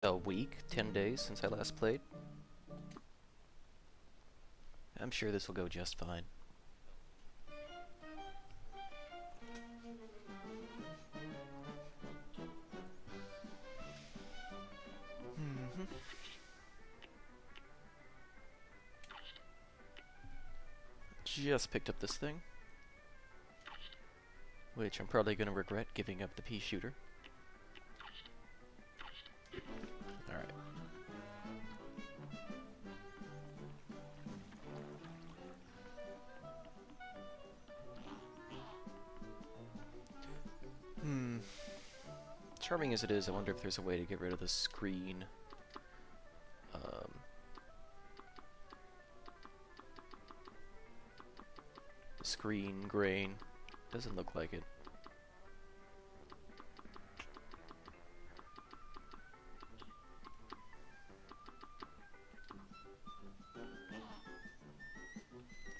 a week, 10 days since I last played. I'm sure this will go just fine. Just picked up this thing, which I'm probably going to regret giving up the pea shooter. Alright. Charming as it is, I wonder if there's a way to get rid of the screen. The screen grain. Doesn't look like it.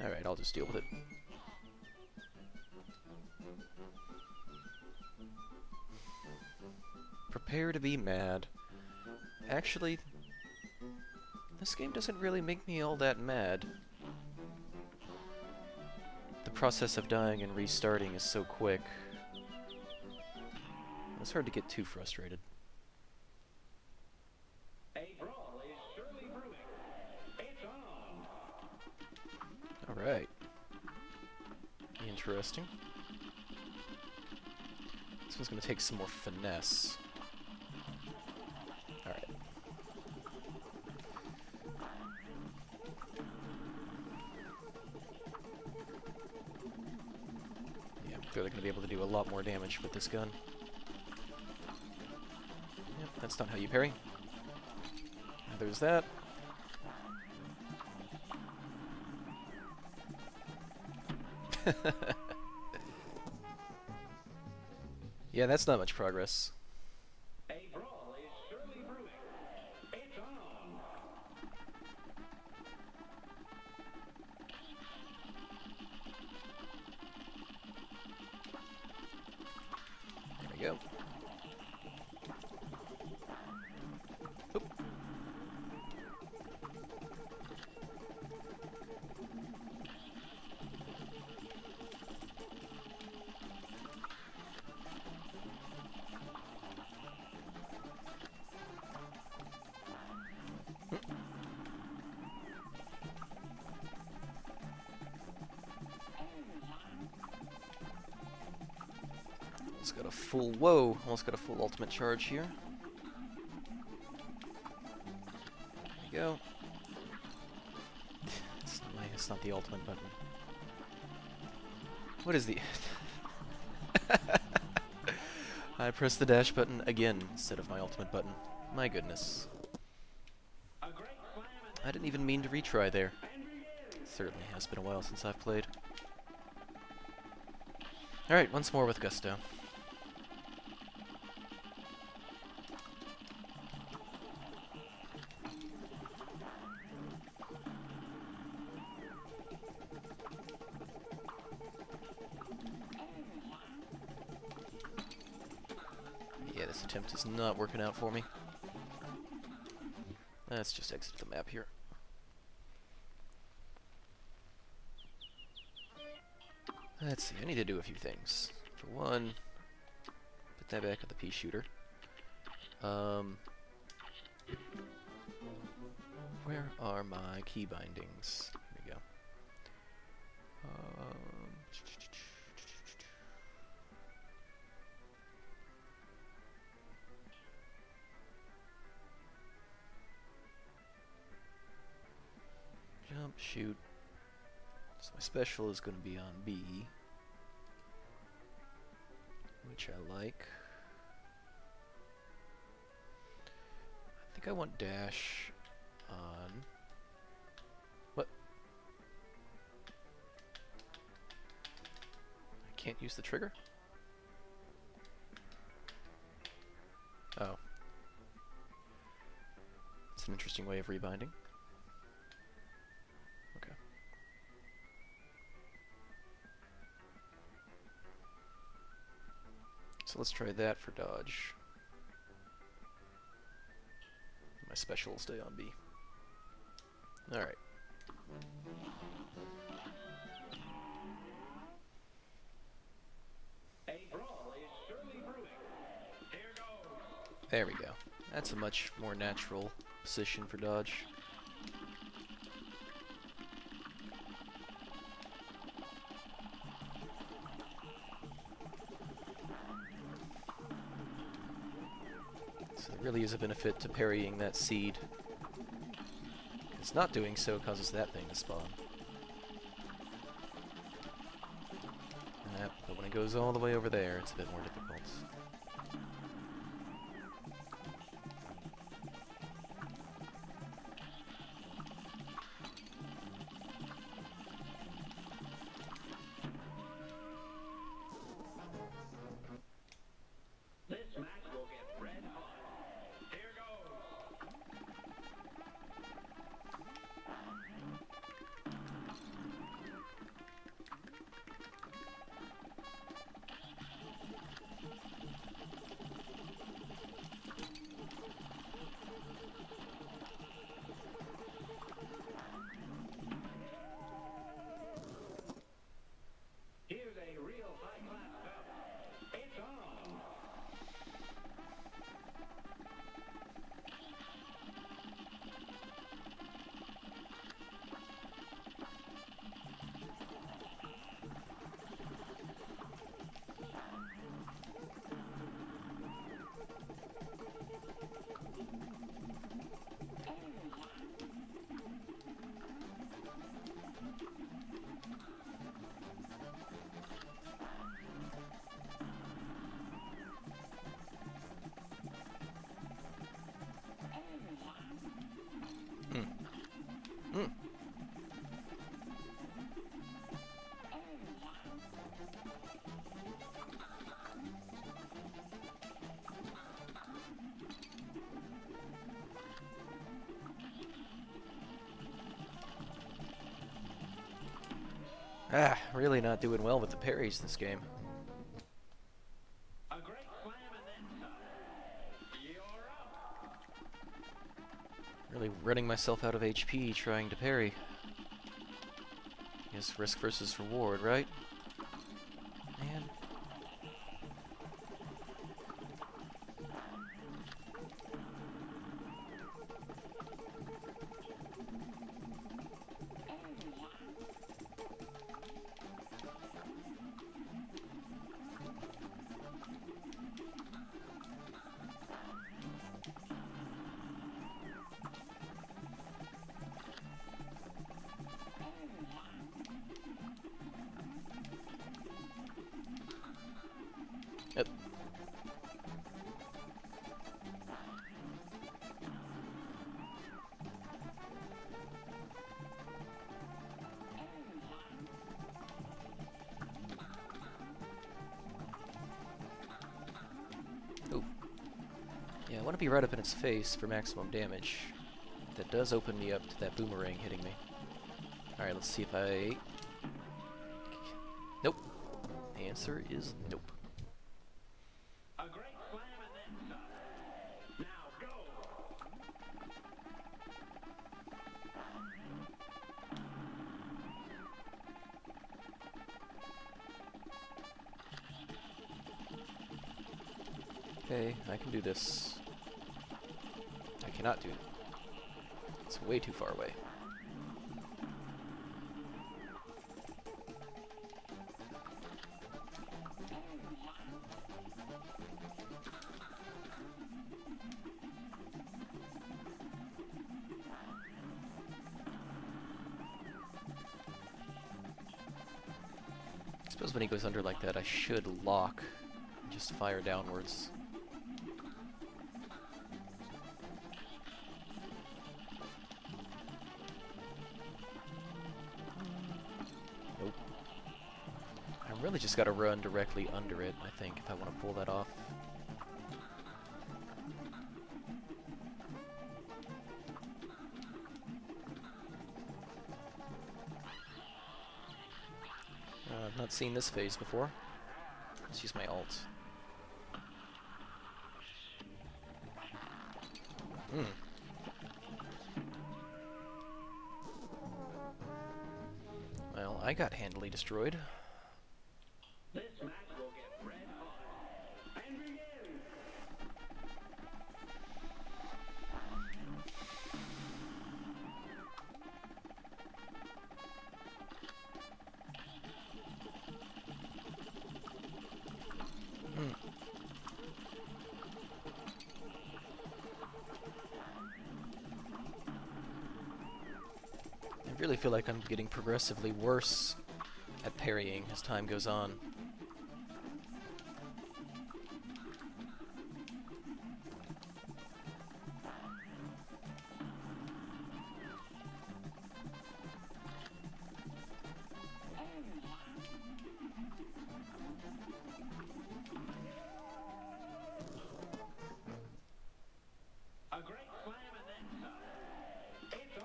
Alright, I'll just deal with it. Prepare to be mad. Actually, this game doesn't really make me all that mad. The process of dying and restarting is so quick. It's hard to get too frustrated. Alright. Interesting. This one's going to take some more finesse. Alright. Yeah, I'm clearly going to be able to do a lot more damage with this gun. Yep, that's not how you parry. There's that. Yeah, that's not much progress. A brawl is surely brewing. It's on. There we go. Oop. Almost got a full, whoa, almost got a full ultimate charge here. There we go. It's not the ultimate button. What is the... I pressed the dash button again instead of my ultimate button. My goodness. I didn't even mean to retry there. Certainly has been a while since I've played. Alright, once more with gusto. Yeah, this attempt is not working out for me. Let's just exit the map here. Let's see, I need to do a few things. For one, put that back at the pea shooter. Where are my key bindings? Here we go. Jump, shoot. So my special is going to be on B, which I like. I think I want dash on... What? I can't use the trigger? Oh. It's an interesting way of rebinding. Okay. So let's try that for dodge. My special will stay on B. Alright. There we go. That's a much more natural position for dodge. So there really is a benefit to parrying that seed. Because not doing so causes that thing to spawn. But when it goes all the way over there, it's a bit more difficult. Really not doing well with the parries this game. A great slam and then some. You're up. Really running myself out of HP trying to parry. Guess risk versus reward, right? Man. Yep. Ooh. Yeah, I want to be right up in its face for maximum damage. That does open me up to that boomerang hitting me. Alright, let's see if I... Nope. The answer is nope. A great slam and then some. Now go. Okay, I can do this. I cannot do it. It's way too far away. I suppose when he goes under like that, I should lock and just fire downwards. Nope. I really just gotta run directly under it, I think, if I want to pull that off. I've not seen this phase before. Let's use my alt. I got handily destroyed. This match will get red hot. And begin. I really feel like I'm getting progressively worse at parrying as time goes on. A great slam and then some. It's on.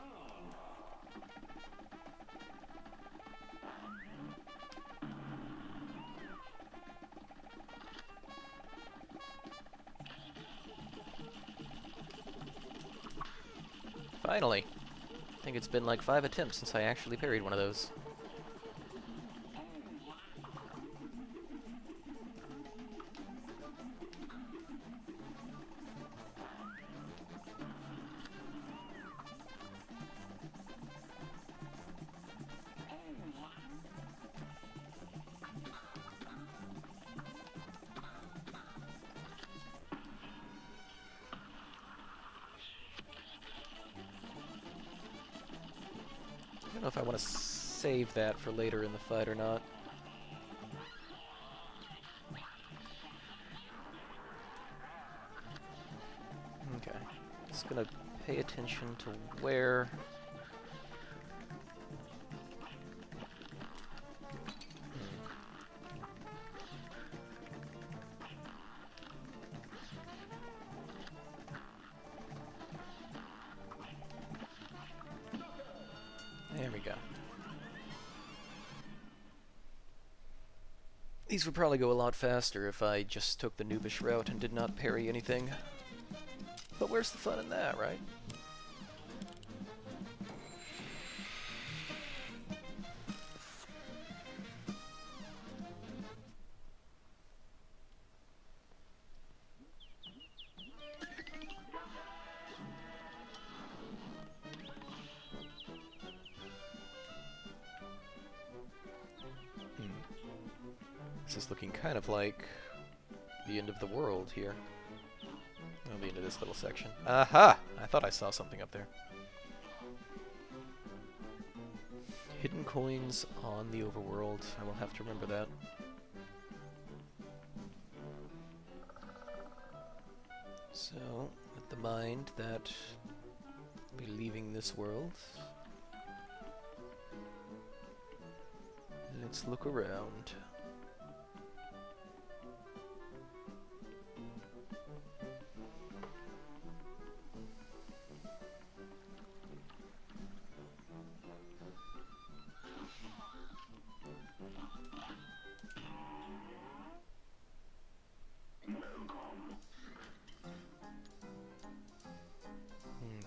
Finally! I think it's been like 5 attempts since I actually parried one of those. I don't know if I want to save that for later in the fight or not. Okay. Just gonna pay attention to where... There we go. These would probably go a lot faster if I just took the noobish route and did not parry anything. But where's the fun in that, right? This is looking kind of like the end of the world here. I'll be into this little section. Aha! I thought I saw something up there. Hidden coins on the overworld. I will have to remember that. So, with the mind that I'll be leaving this world, let's look around.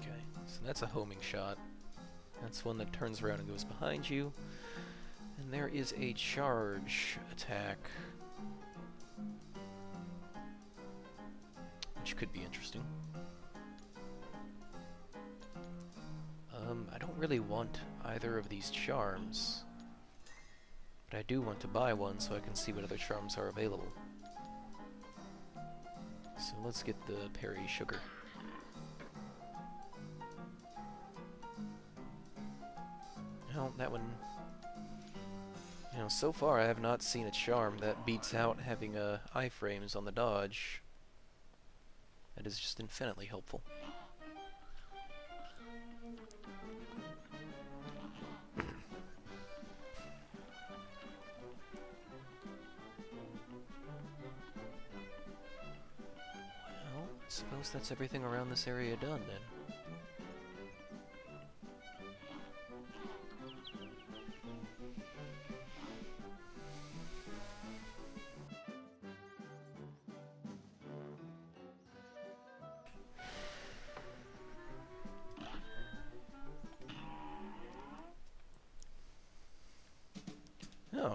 Okay, so that's a homing shot. That's one that turns around and goes behind you. And there is a charge attack, which could be interesting. I don't really want either of these charms, but I do want to buy one so I can see what other charms are available. So let's get the parry sugar. Well, that one... You know, so far I have not seen a charm that beats out having iframes on the dodge. That is just infinitely helpful. Well, I suppose that's everything around this area done then.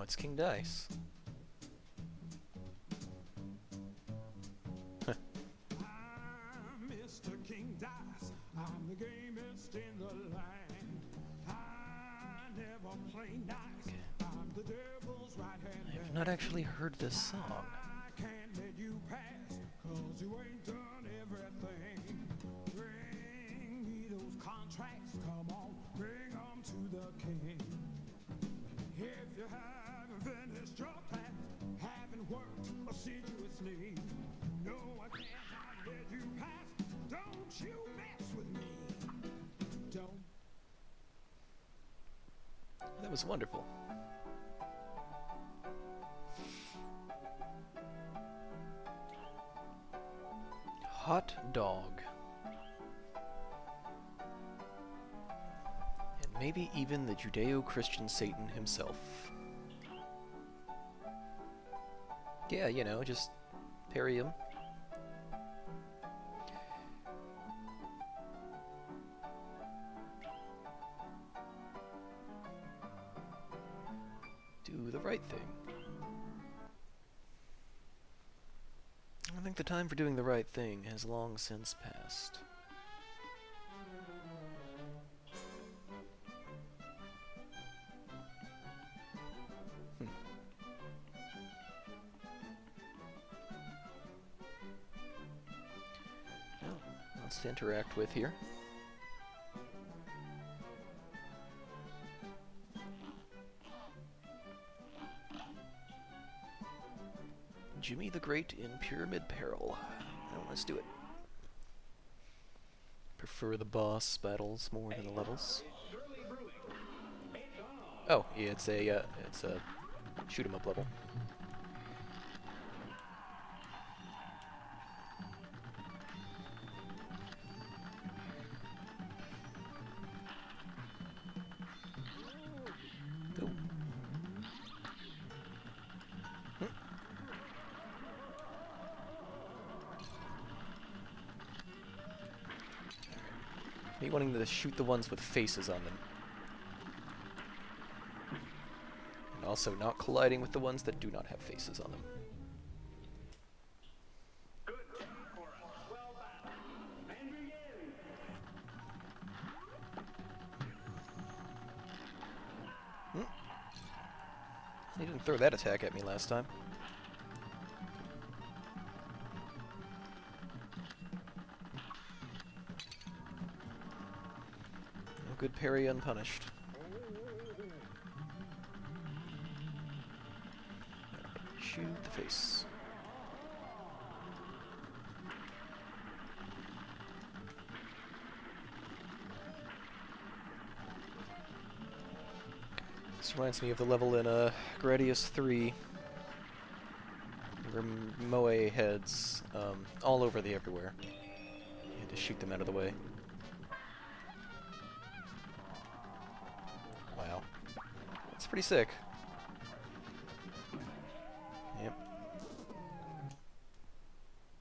it's King Dice. I'm Mr. King Dice. I'm the gamest in the land. I never play nice. I'm the devil's right hand man. I've not actually heard this song. I can't let you pass, 'cause you ain't done everything. Bring me those contracts, come on, bring them to the king. If you haven't finished your task, haven't worked assiduously, no, I cannot let you pass. Don't you mess with me. Don't. That was wonderful. Hot dog. And maybe even the Judeo-Christian Satan himself. Yeah, you know, just parry him. Do the right thing. I think the time for doing the right thing has long since passed. Well, lots to interact with here. Jimmy the Great in Pyramid Peril. Well, let's do it. Prefer the boss battles more than the levels. Oh, yeah, it's a shoot 'em up level. Ooh. Me wanting to shoot the ones with faces on them. And also not colliding with the ones that do not have faces on them. Good job for us. Well battled. And begin. He didn't throw that attack at me last time. No good parry unpunished. Shoot the face. This reminds me of the level in Gradius 3. There were Moe heads all over the everywhere. You had to shoot them out of the way. Wow. That's pretty sick. Yep.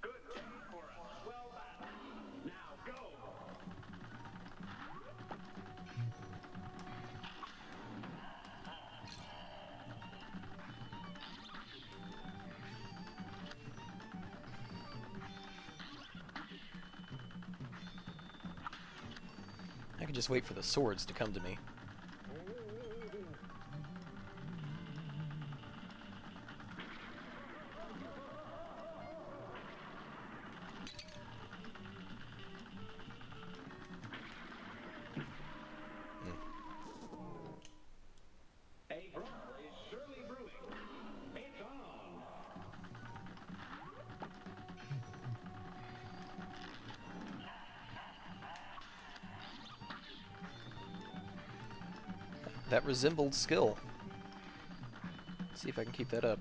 Good job for us. Well battled. Now go. I can just wait for the swords to come to me. A brawl is surely brewing. It's on. That resembled skill. Let's see if I can keep that up.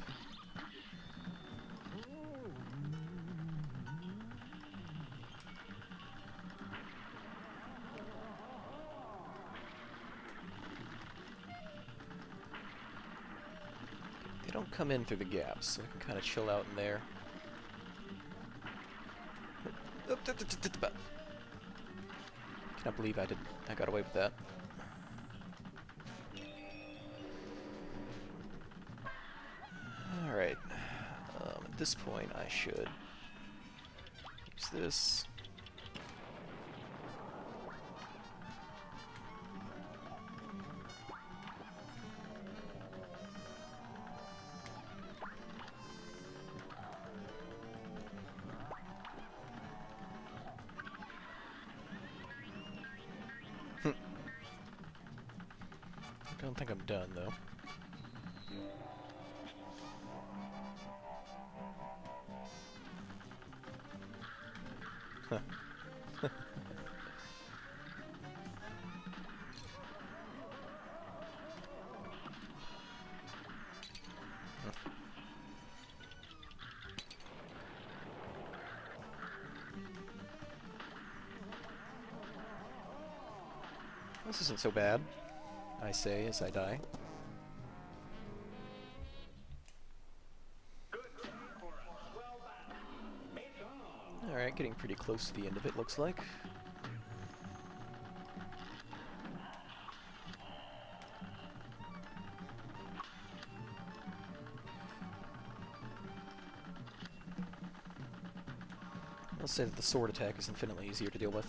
They don't come in through the gaps, so I can kind of chill out in there. Cannot believe I got away with that. Alright. At this point, I should use this. I don't think I'm done, though. This isn't so bad, I say as I die. Alright, getting pretty close to the end of it, looks like. Let's say that the sword attack is infinitely easier to deal with.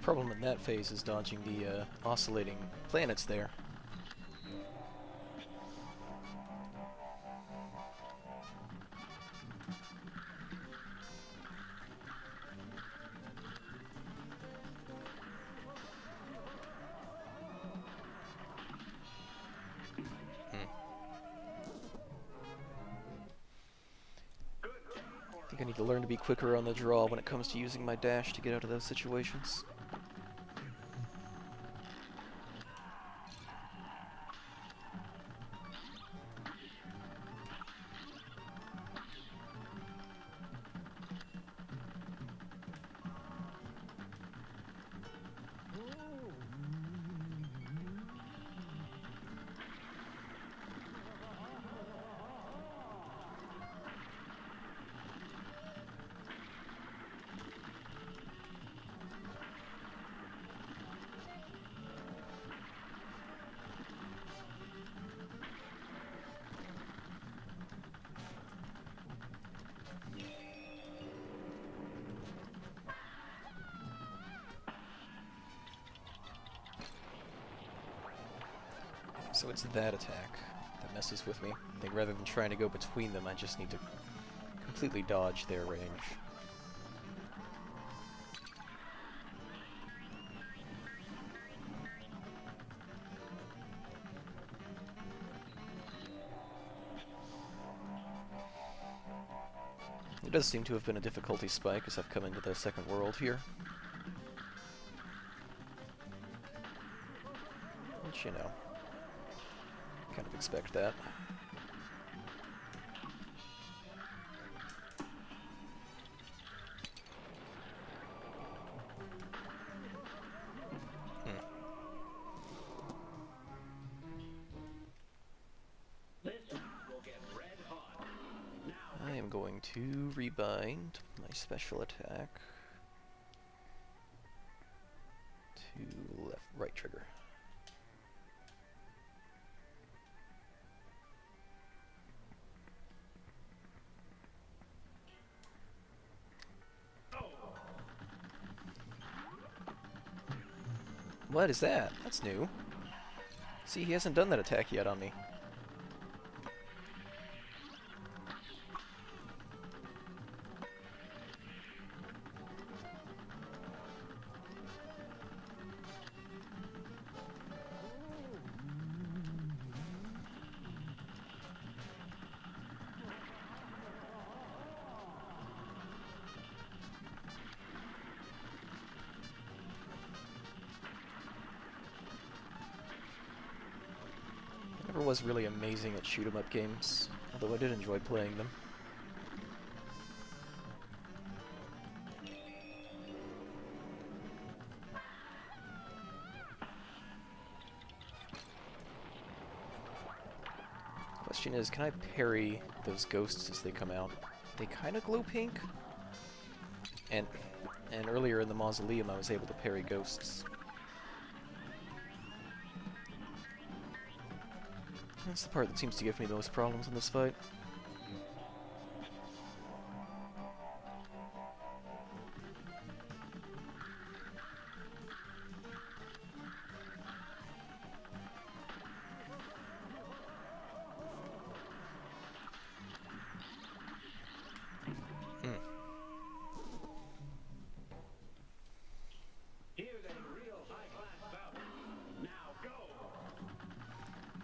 Problem in that phase is dodging the oscillating planets there. I think I need to learn to be quicker on the draw when it comes to using my dash to get out of those situations. So it's that attack that messes with me. I think rather than trying to go between them, I just need to completely dodge their range. It does seem to have been a difficulty spike as I've come into the second world here. Which, you know, kind of expect that. I am going to rebind my special attack to right trigger. What is that? That's new. See, he hasn't done that attack yet on me. never was really amazing at shoot-'em-up games, although I did enjoy playing them. Question is, can I parry those ghosts as they come out? They kind of glow pink, and earlier in the mausoleum I was able to parry ghosts. That's the part that seems to give me the most problems in this fight.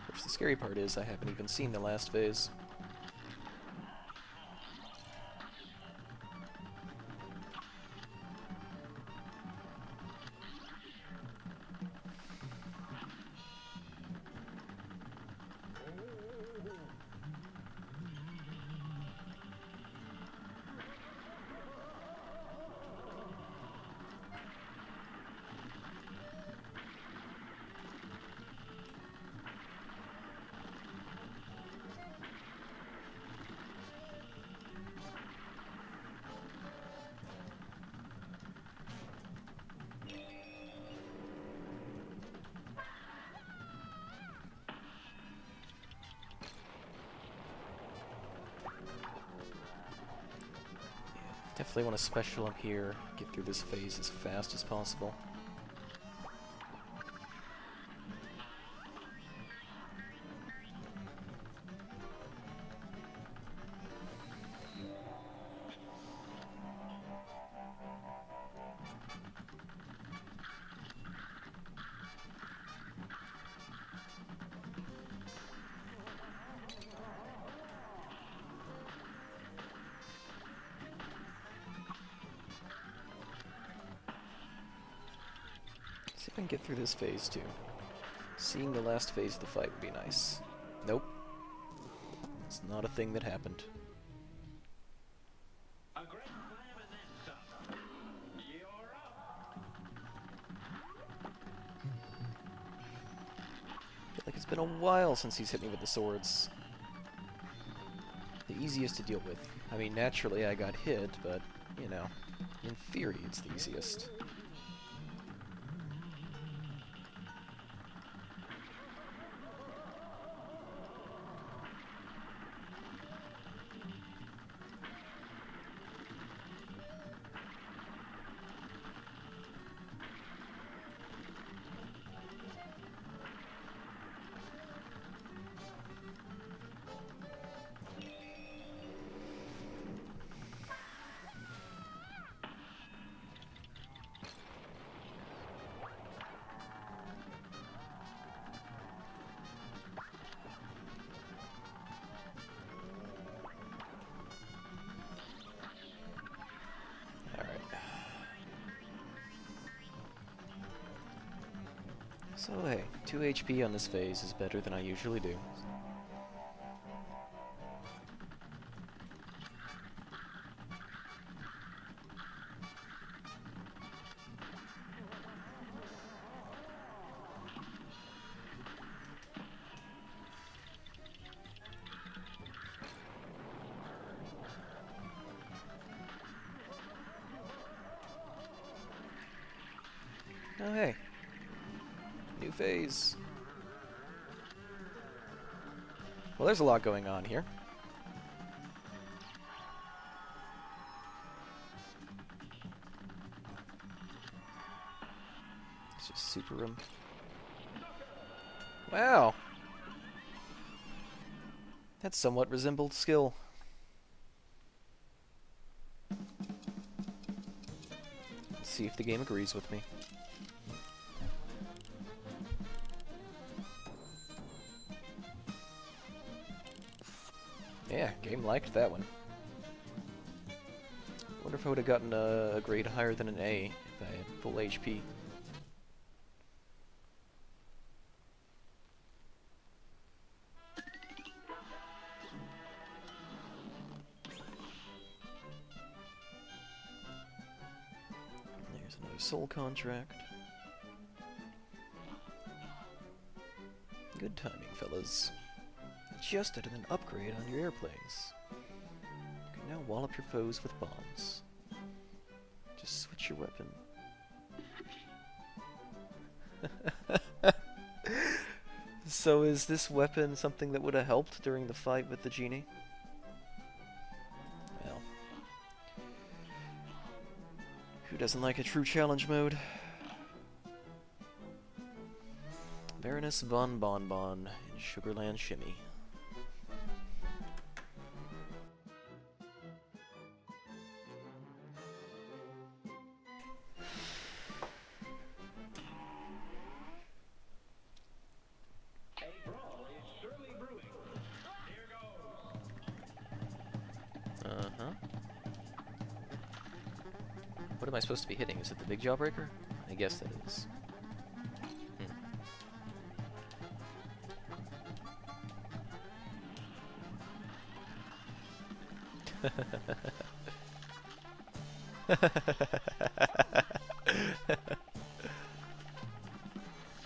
Which the scary part is, I haven't even seen the last phase. Definitely want to special up here, get through this phase as fast as possible. See if I can get through this phase too. Seeing the last phase of the fight would be nice. Nope. It's not a thing that happened. A great slam and then some. You're up. I feel like it's been a while since he's hit me with the swords. The easiest to deal with. I mean, naturally I got hit, but, you know, in theory it's the easiest. So hey, 2 HP on this phase is better than I usually do. Oh hey, new phase. Well, there's a lot going on here. It's just super room. Wow. That somewhat resembled skill. Let's see if the game agrees with me. Yeah, game liked that one. Wonder if I would have gotten a grade higher than an A if I had full HP. Here's another soul contract. Good timing, fellas. Just added an upgrade on your airplanes. You can now wallop your foes with bombs. Just switch your weapon. So is this weapon something that would have helped during the fight with the genie? Well, who doesn't like a true challenge mode? Baroness von Bonbon in Sugarland Shimmy. A brawl is surely brewing. Here goes. Uh-huh. What am I supposed to be hitting? Is it the big jawbreaker? I guess that is.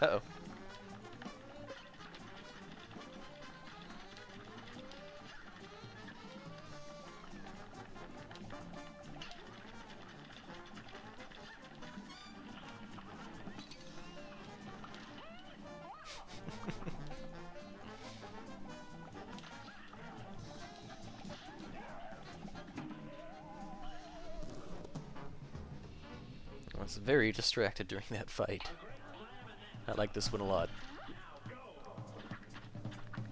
Uh-oh. I was very distracted during that fight. I like this one a lot.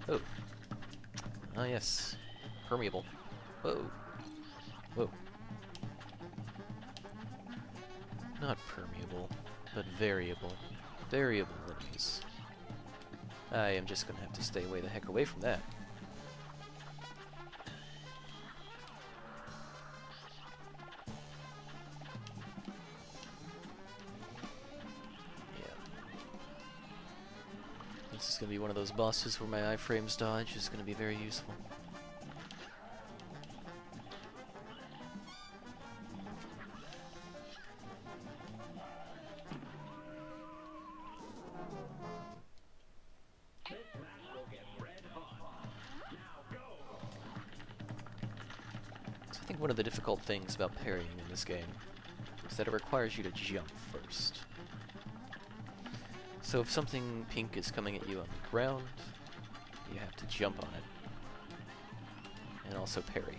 Oh. Ah, yes. Permeable. Whoa. Whoa. Not permeable, but variable. Variable enemies. I am just gonna have to stay way the heck away from that. This is going to be one of those bosses where my iframes dodge is going to be very useful. This match will get red hot. Now go. So I think one of the difficult things about parrying in this game is that it requires you to jump first. So if something pink is coming at you on the ground, you have to jump on it. And also parry.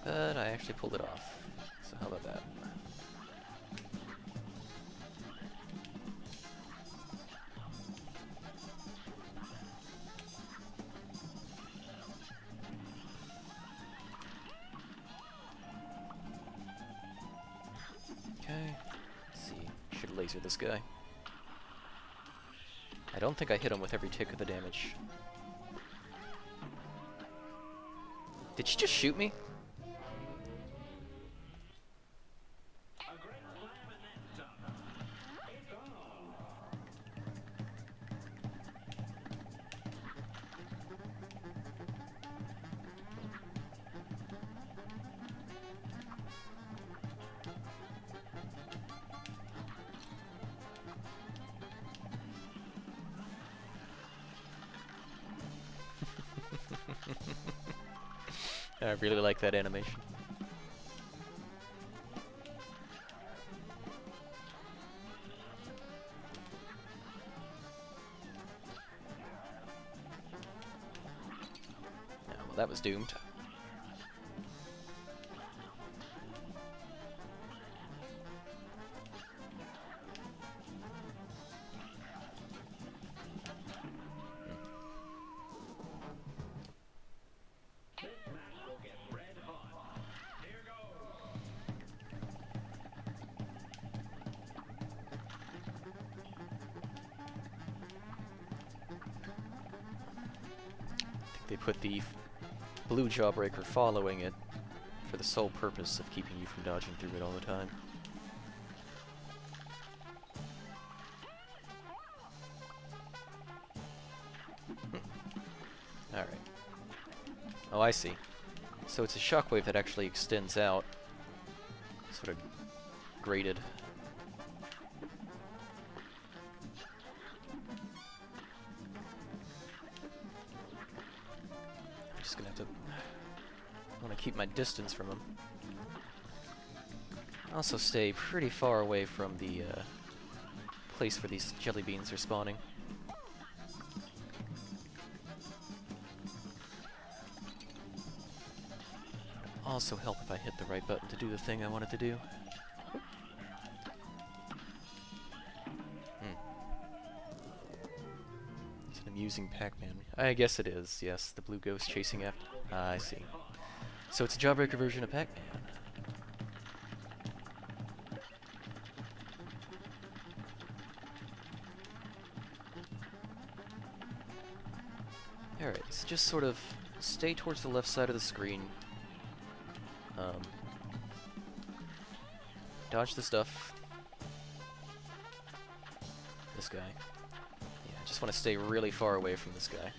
But I actually pulled it off. So how about that? Okay. Let's see. Should laser this guy. I don't think I hit him with every tick of the damage. Did she just shoot me? A great slam and then some. It's on. I really like that animation. Oh, well, that was doomed. This match will get red hot. Here goes. They put the blue jawbreaker following it for the sole purpose of keeping you from dodging through it all the time. Alright. Oh, I see. So it's a shockwave that actually extends out. Sort of graded. I'm just gonna have to... I want to keep my distance from him. Also stay pretty far away from the place where these jelly beans are spawning. Also help if I hit the right button to do the thing I wanted to do. It's an amusing Pac-Man. I guess it is, yes. The blue ghost chasing after... I see. So it's a jawbreaker version of Pac-Man. Alright, so just sort of stay towards the left side of the screen. Dodge the stuff. This guy. Yeah, I just want to stay really far away from this guy.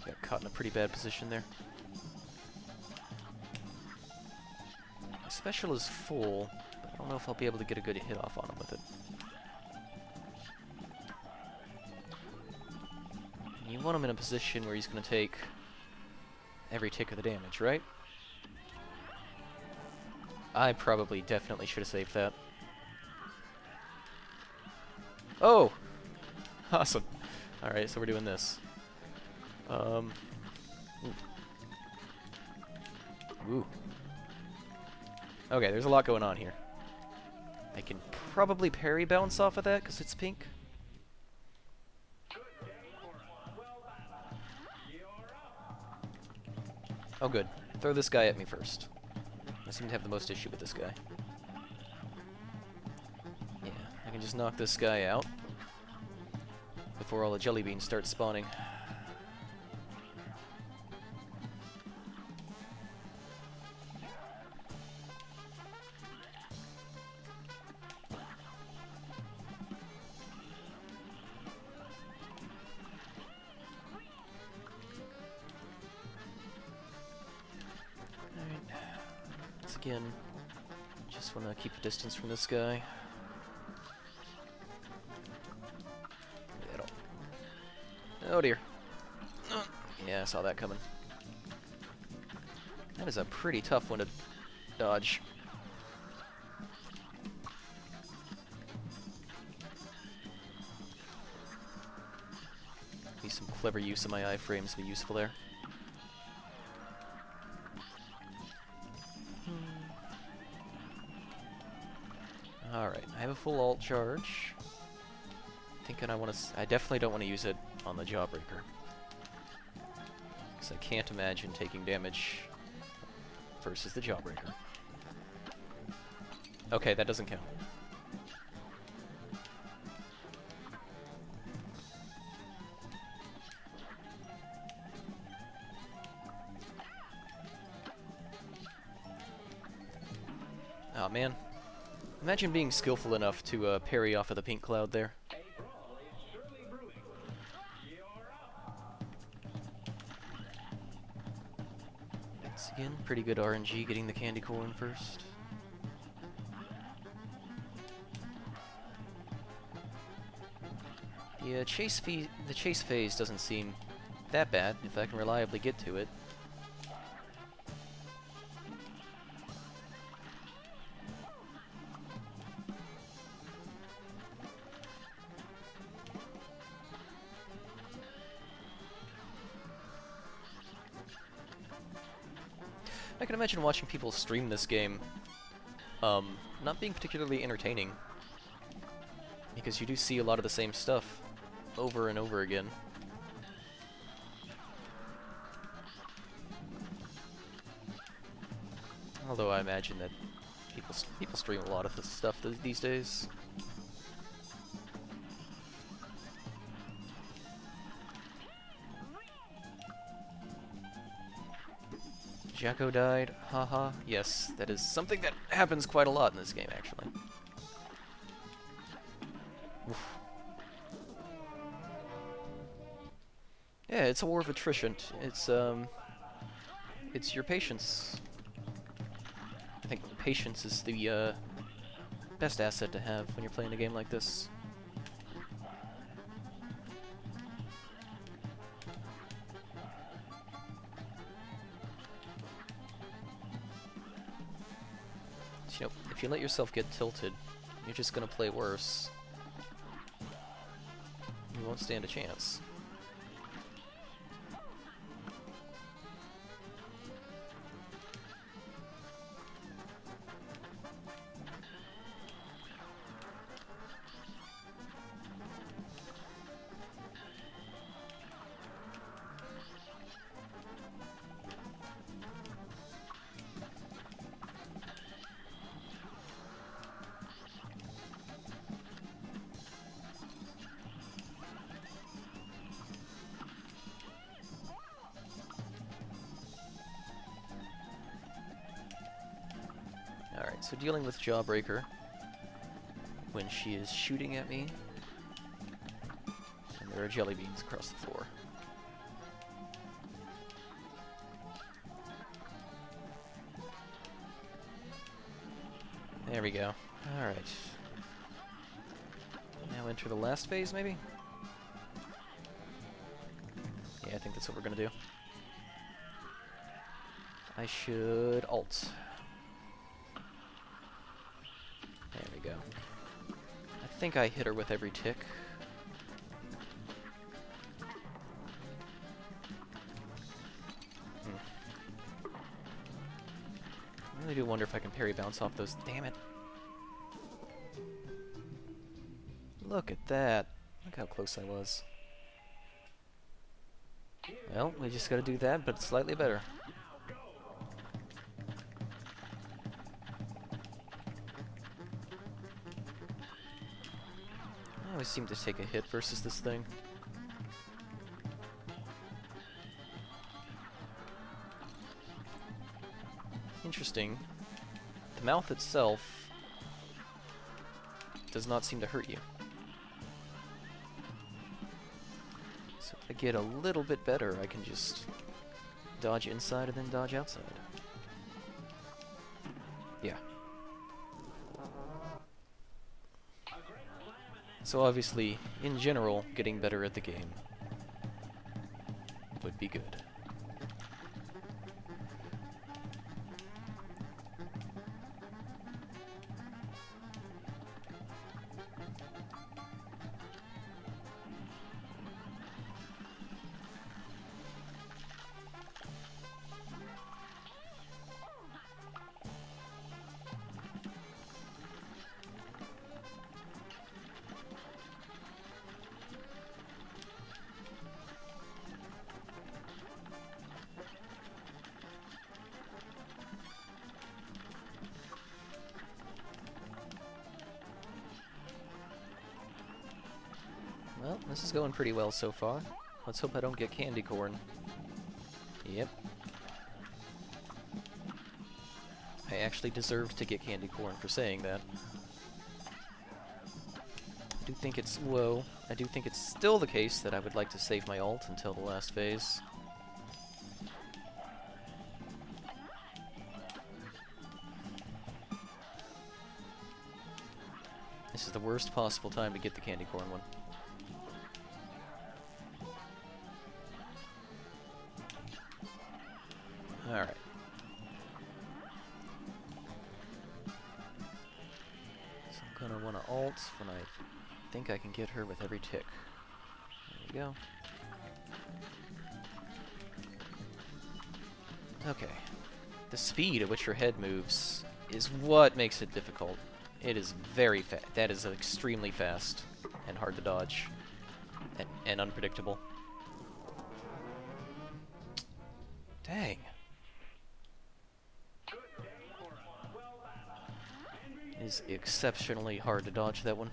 Got caught in a pretty bad position there. My special is full, but I don't know if I'll be able to get a good hit off on him with it. You want him in a position where he's going to take every tick of the damage, right? I probably definitely should have saved that. Oh! Awesome. Alright, so we're doing this. Ooh. Okay, there's a lot going on here. I can probably parry bounce off of that because it's pink. Oh good. Throw this guy at me first. I seem to have the most issue with this guy. Yeah, I can just knock this guy out before all the jelly beans start spawning. Again, just want to keep a distance from this guy. Oh dear. Yeah, I saw that coming. That is a pretty tough one to dodge. Be some clever use of my iframes to be useful there. Alright, I have a full alt charge. Thinking I definitely don't want to use it on the jawbreaker. Because I can't imagine taking damage versus the jawbreaker. Okay, that doesn't count. Oh man. Imagine being skillful enough to parry off of the pink cloud there. Once again, pretty good RNG getting the candy corn first. The chase phase doesn't seem that bad if I can reliably get to it. can imagine watching people stream this game, not being particularly entertaining. Because you do see a lot of the same stuff over and over again. Although I imagine that people stream a lot of this stuff these days. Jacko died, haha. Yes, that is something that happens quite a lot in this game, actually. Oof. Yeah, it's a war of attrition. It's your patience. I think patience is the best asset to have when you're playing a game like this. You know, if you let yourself get tilted, you're just gonna play worse. You won't stand a chance. Alright, so dealing with Jawbreaker when she is shooting at me, and there are jelly beans across the floor. There we go. Alright. Now enter the last phase, maybe? Yeah, I think that's what we're gonna do. I should alt. There we go. I think I hit her with every tick. I really do wonder if I can parry bounce off those. Damn it. Look at that. Look how close I was. Well, we just gotta do that, but slightly better. I always seem to take a hit versus this thing. Interesting. The mouth itself does not seem to hurt you. So if I get a little bit better, I can just dodge inside and then dodge outside. Yeah. So obviously, in general, getting better at the game would be good. Well, this is going pretty well so far. Let's hope I don't get candy corn. Yep. I actually deserved to get candy corn for saying that. I do think it's... whoa. I do think it's still the case that I would like to save my ult until the last phase. This is the worst possible time to get the candy corn one. Alright. So I'm gonna want to ult when I think I can get her with every tick. There we go. Okay. The speed at which your head moves is what makes it difficult. It is very fast. That is extremely fast and hard to dodge and unpredictable. Dang. It is exceptionally hard to dodge that one.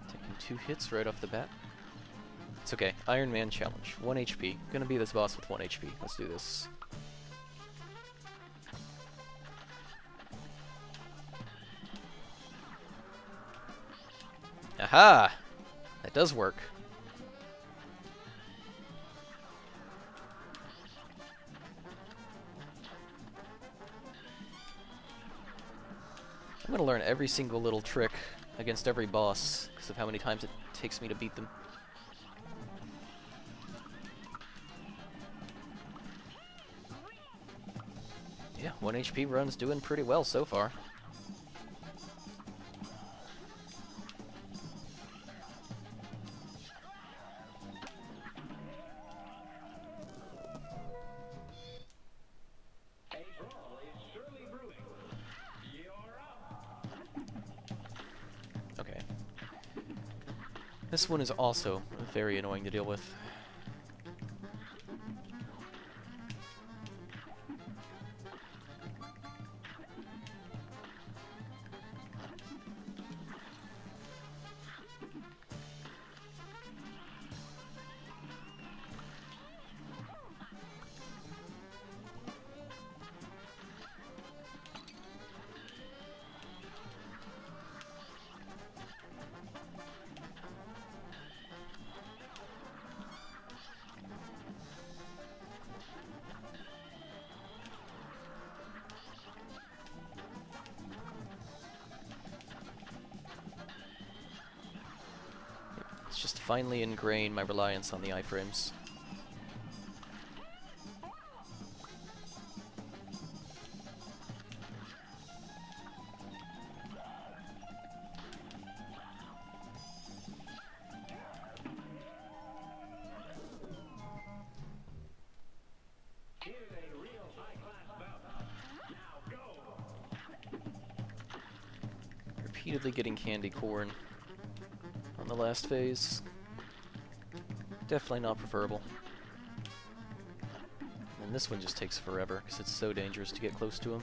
Taking 2 hits right off the bat. It's okay. Iron Man challenge. 1 HP. Gonna be this boss with 1 HP. Let's do this. Aha! That does work. I'm gonna learn every single little trick against every boss because of how many times it takes me to beat them. Yeah, 1 HP run's doing pretty well so far. Okay. This one is also very annoying to deal with. It's just finally ingrained my reliance on the iframes. Repeatedly getting candy corn on the last phase. Definitely not preferable. And this one just takes forever because it's so dangerous to get close to him.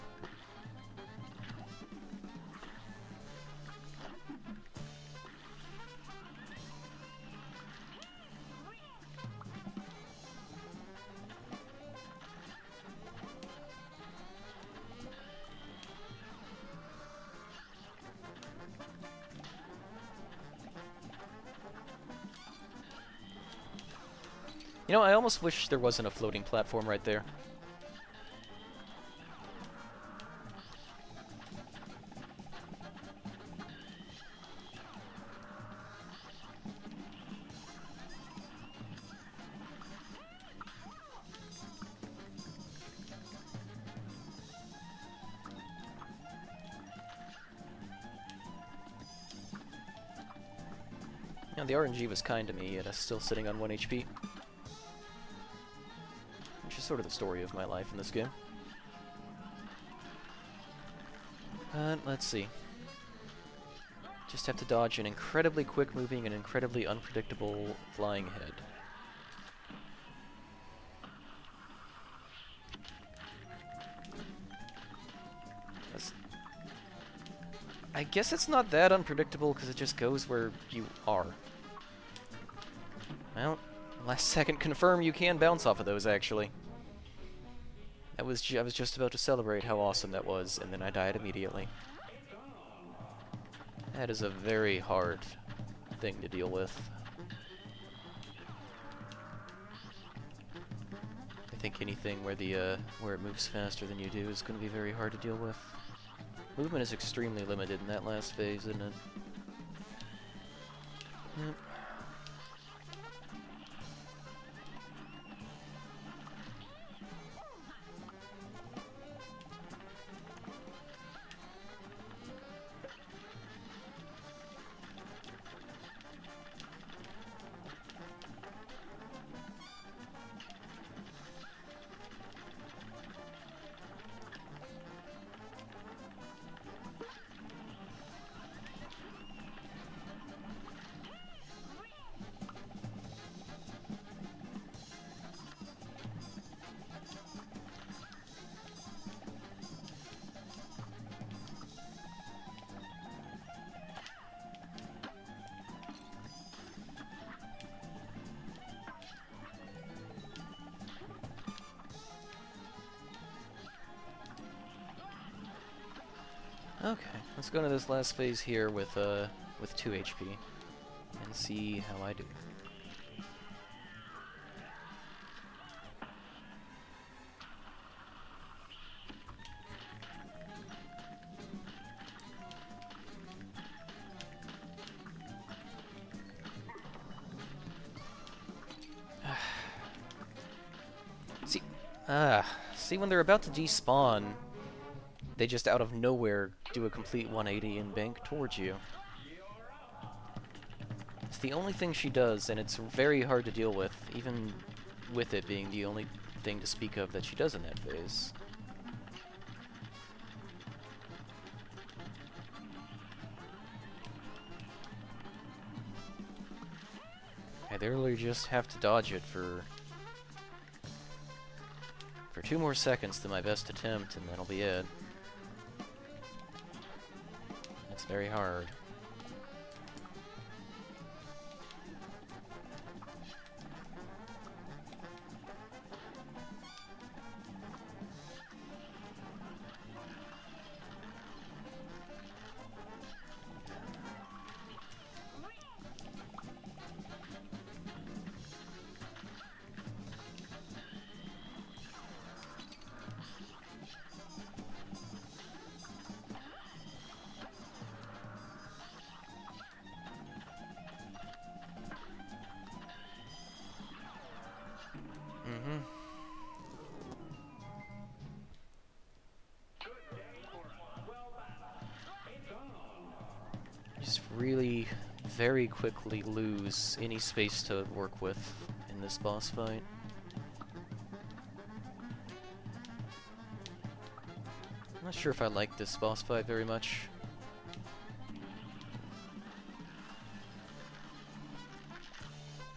You know, I almost wish there wasn't a floating platform right there. You know, the RNG was kind to me, yet still sitting on 1 HP. Which is sort of the story of my life in this game. Let's see. Just have to dodge an incredibly quick moving and incredibly unpredictable flying head. I guess it's not that unpredictable because it just goes where you are. Well, last second confirm you can bounce off of those actually. I was just about to celebrate how awesome that was, and then I died immediately. That is a very hard thing to deal with. I think anything where where it moves faster than you do is going to be very hard to deal with. Movement is extremely limited in that last phase, isn't it? Yep. Okay, let's go into this last phase here with 2 HP and see how I do. See, see when they're about to despawn, they just out of nowhere do a complete 180 and bank towards you. It's the only thing she does, and it's very hard to deal with, even with it being the only thing to speak of that she does in that phase. I literally just have to dodge it for 2 more seconds to my best attempt, and that'll be it. That's very hard. Just really very quickly lose any space to work with in this boss fight. I'm not sure if I like this boss fight very much.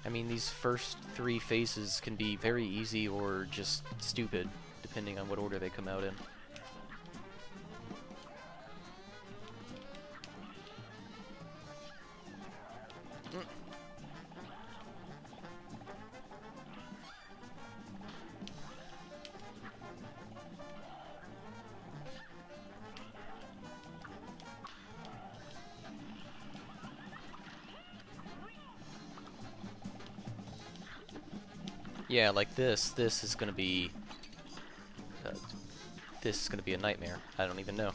I mean, these first 3 phases can be very easy or just stupid, depending on what order they come out in. Yeah, like this is gonna be... this is gonna be a nightmare. I don't even know.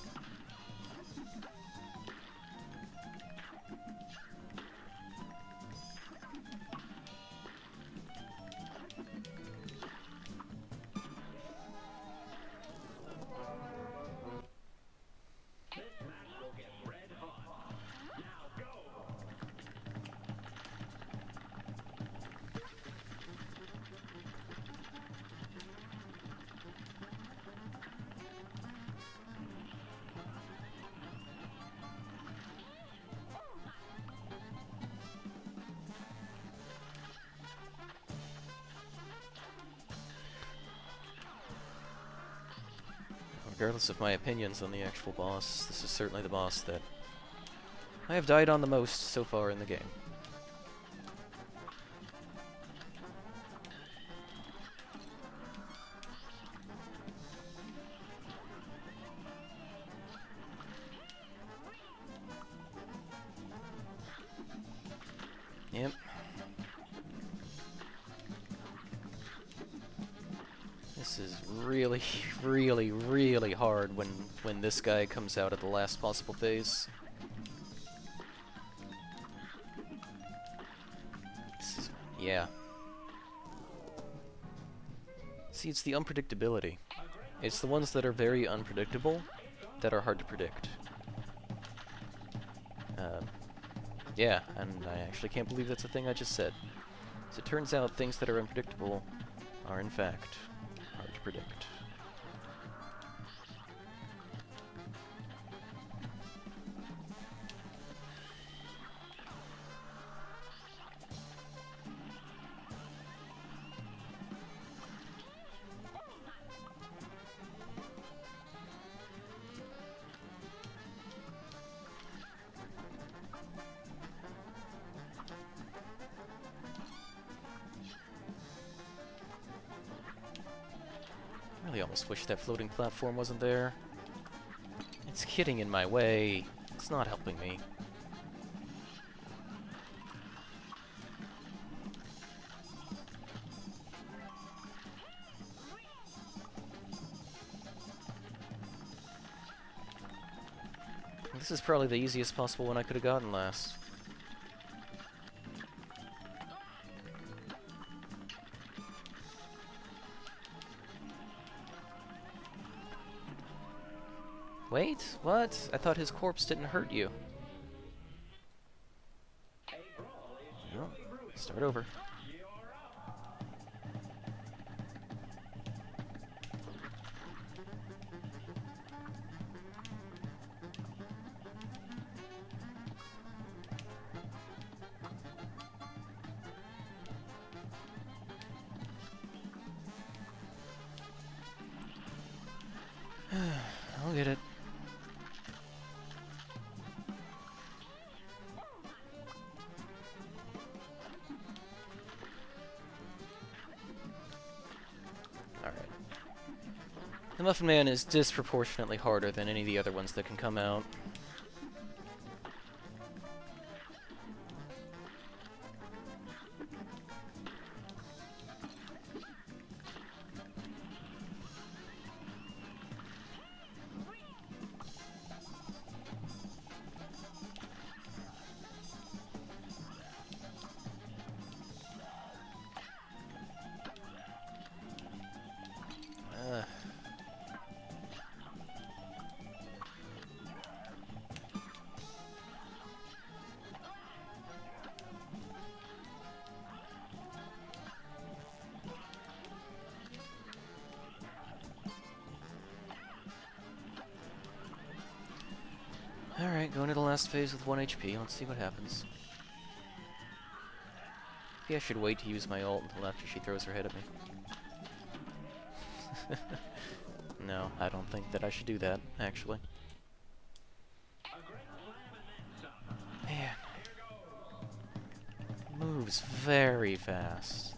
Regardless of my opinions on the actual boss, this is certainly the boss that I have died on the most so far in the game. Yep. This is really, really, really hard when this guy comes out at the last possible phase. This is, yeah. See, it's the unpredictability. It's the ones that are very unpredictable that are hard to predict. Yeah, and I actually can't believe that's a thing I just said. As it turns out, things that are unpredictable are in fact hard to predict. I really almost wish that floating platform wasn't there. It's getting in my way. It's not helping me. This is probably the easiest possible one I could have gotten last. Wait, what? I thought his corpse didn't hurt you. Well, start over. I'll get it. Alright. The Muffin Man is disproportionately harder than any of the other ones that can come out. Alright, going to the last phase with 1 HP. Let's see what happens. Maybe I should wait to use my ult until after she throws her head at me. No, I don't think that I should do that, actually. Man. Moves very fast.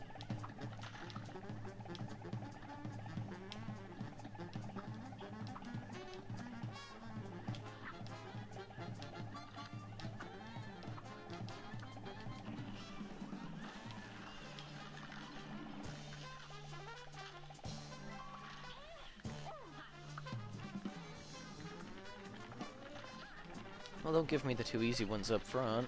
Well, don't give me the 2 easy ones up front.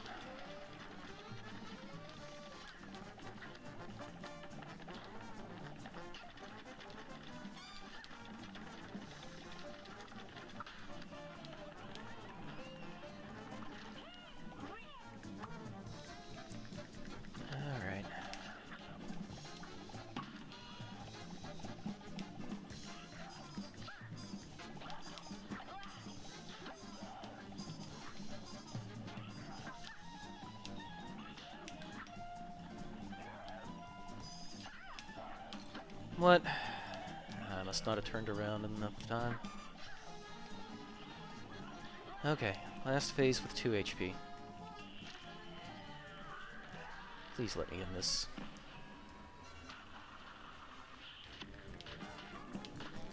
Alright. What? I must not have turned around in enough time. Okay, last phase with 2 HP. Please let me in this.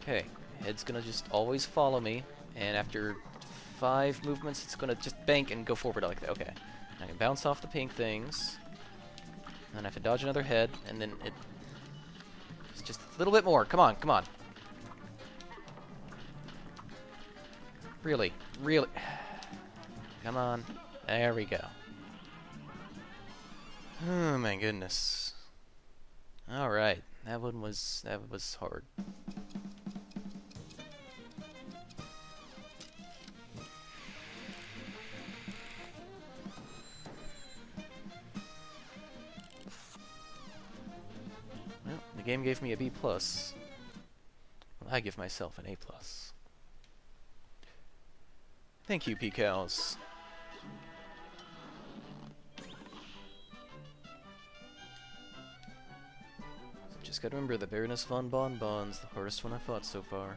Okay, head's gonna just always follow me, and after 5 movements, it's gonna just bank and go forward like that. Okay, I can bounce off the pink things, then I have to dodge another head, and then it's just a little bit more. Come on, come on. Really, really. Come on. There we go. Oh my goodness. All right, that was hard. Well, the game gave me a B+. Well, I give myself an A+. Thank you, PCals. Just gotta remember the Baroness von Bonbon's the hardest one I fought so far.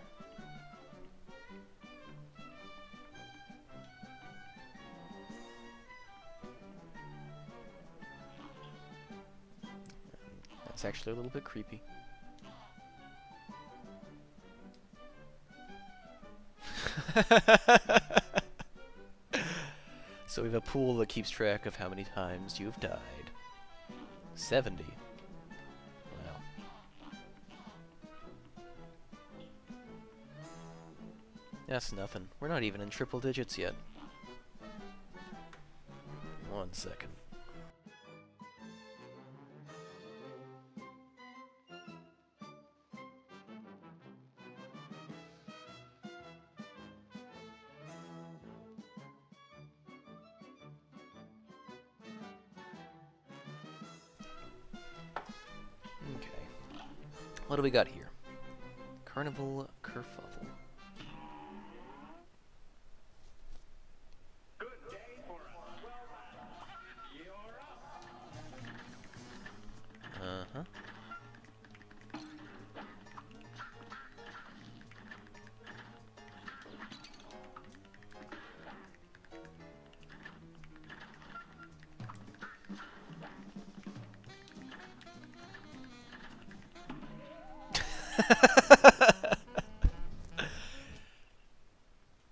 That's actually a little bit creepy. So we have a pool that keeps track of how many times you've died. 70. Wow. That's nothing. We're not even in triple digits yet. 1 second. Okay. What do we got here? Carnival Kerfuffle. Good day for a swell battle. You're up. Uh-huh.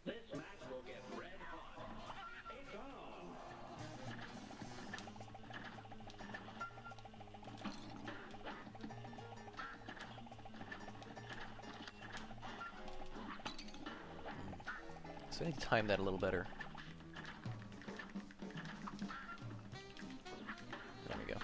This match will get red hot. It's on. So I need to time that a little better. There we go.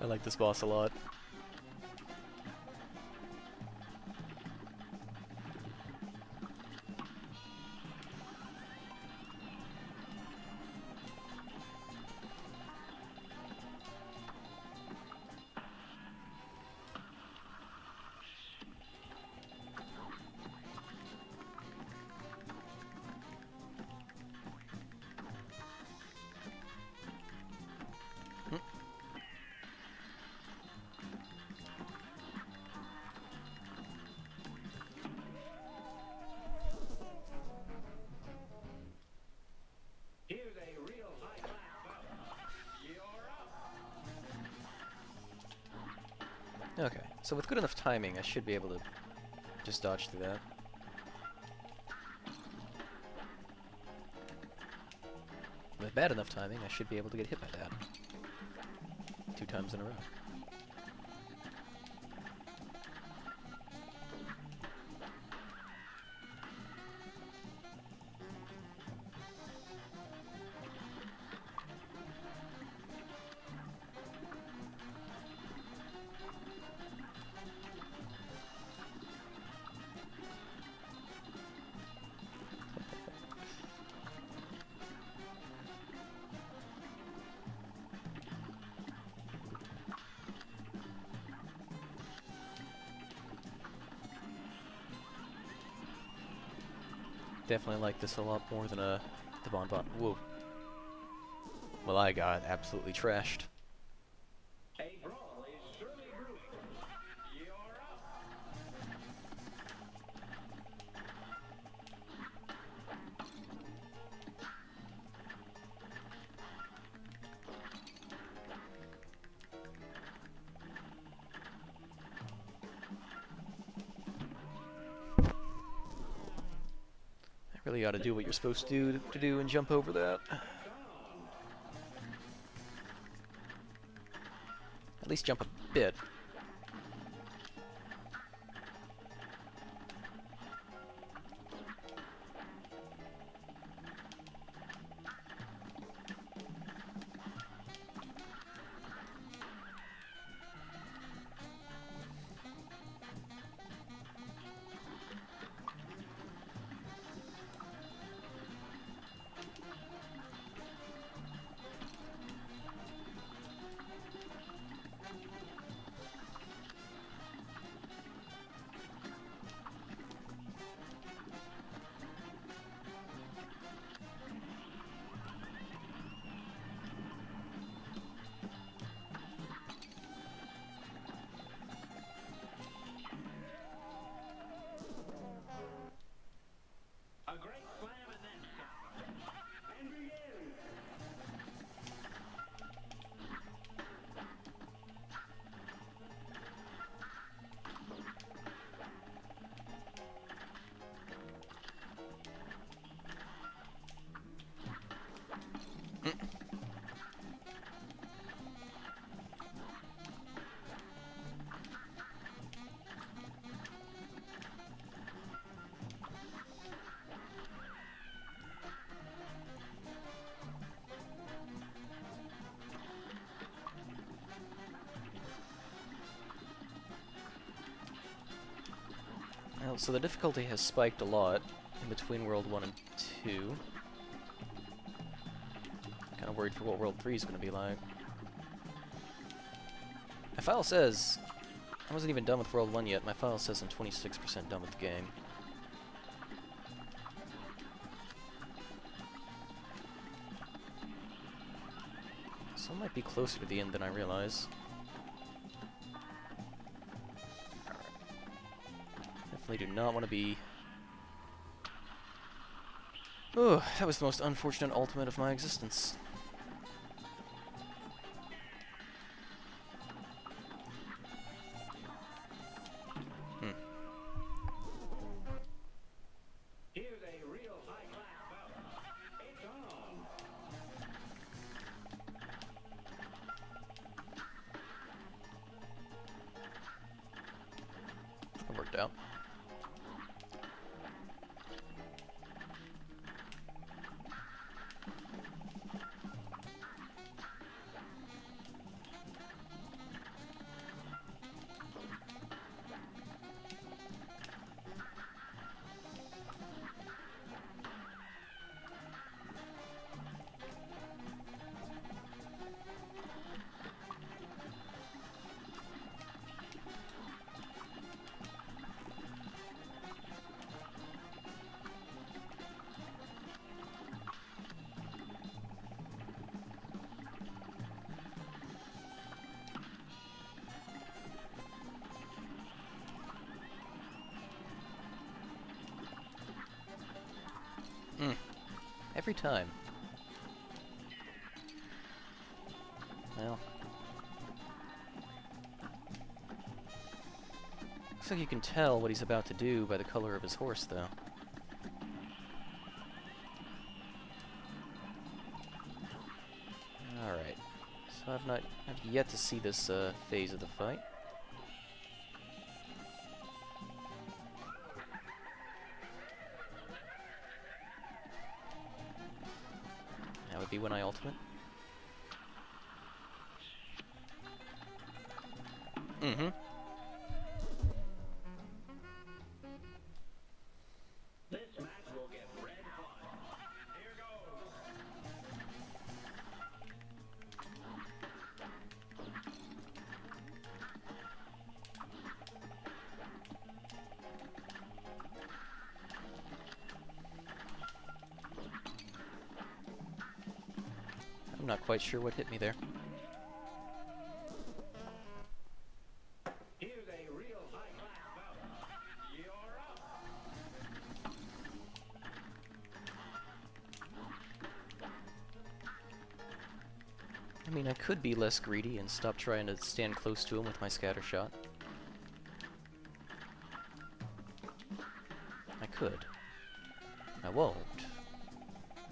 I like this boss a lot. Here's a real high-class battle. You're up. Okay, so with good enough timing, I should be able to just dodge through that. With bad enough timing, I should be able to get hit by that. 2 times in a row. Definitely like this a lot more than the Bonbon. Whoa. Well, I got absolutely trashed. A brawl is surely brewing. You're up. I really ought to do what you're supposed to do and jump over that. At least jump a bit. So the difficulty has spiked a lot in between World 1 and 2. Kind of worried for what World 3 is going to be like. My file says... I wasn't even done with World 1 yet. My file says I'm 26% done with the game. So I might be closer to the end than I realize. Definitely do not want to be... Oh, that was the most unfortunate ultimate of my existence. Here's a real high-class bout. It's on. That worked out. Every time. Well. Looks like you can tell what he's about to do by the color of his horse, though. Alright. So I've yet to see this phase of the fight. That would be when I ultimate. Mm-hmm. This match will get red hot. Here goes. I'm not quite sure what hit me there. Here's a real high-class bout. You're up. I mean, I could be less greedy and stop trying to stand close to him with my scatter shot. I could. I won't.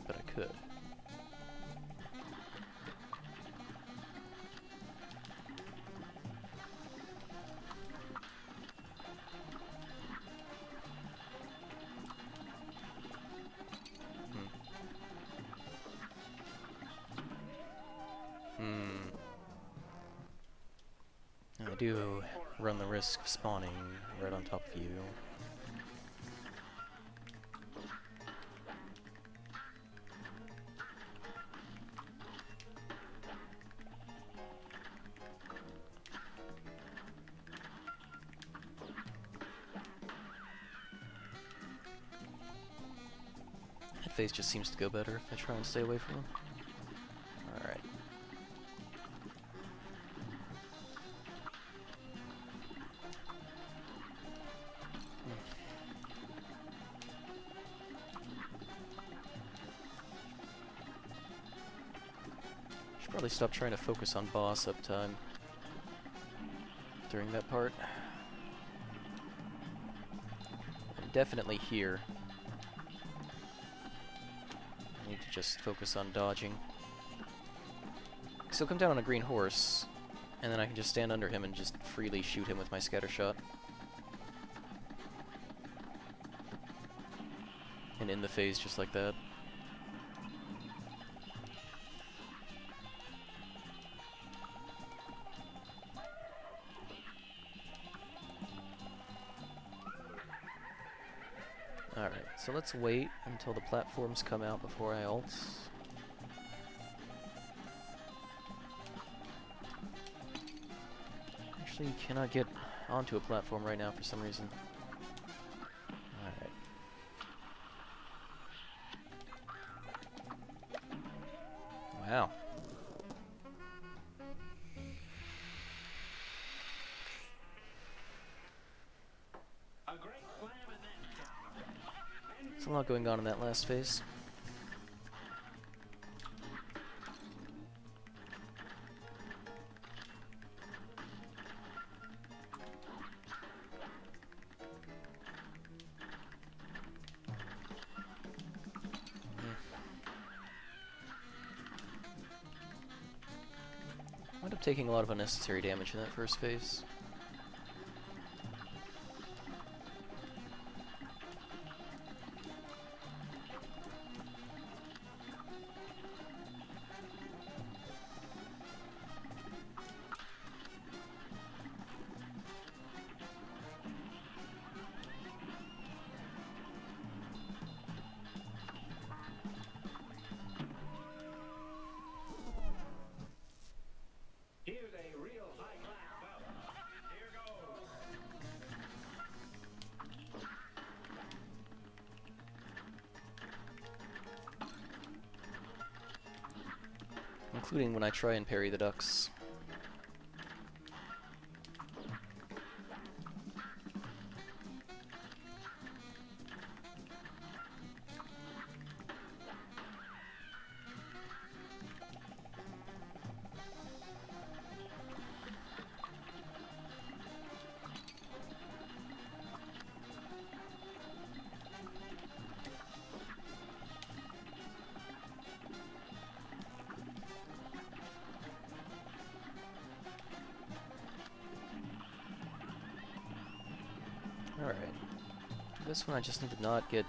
But I could. I do run the risk of spawning right on top of you. That phase just seems to go better if I try and stay away from him. Alright. Should probably stop trying to focus on boss uptime during that part. And definitely here. I need to just focus on dodging. So he'll come down on a green horse, and then I can just stand under him and just freely shoot him with my scatter shot. And end the phase just like that. Alright, so let's wait until the platforms come out before I ult. Actually, you cannot get onto a platform right now for some reason. Alright. Wow. A great slam and then some. There's a lot going on in that last phase. I wound up taking a lot of unnecessary damage in that first phase. Here's a real high-class bout. Here goes. Including when I try and parry the ducks. Alright. This one I just need to not get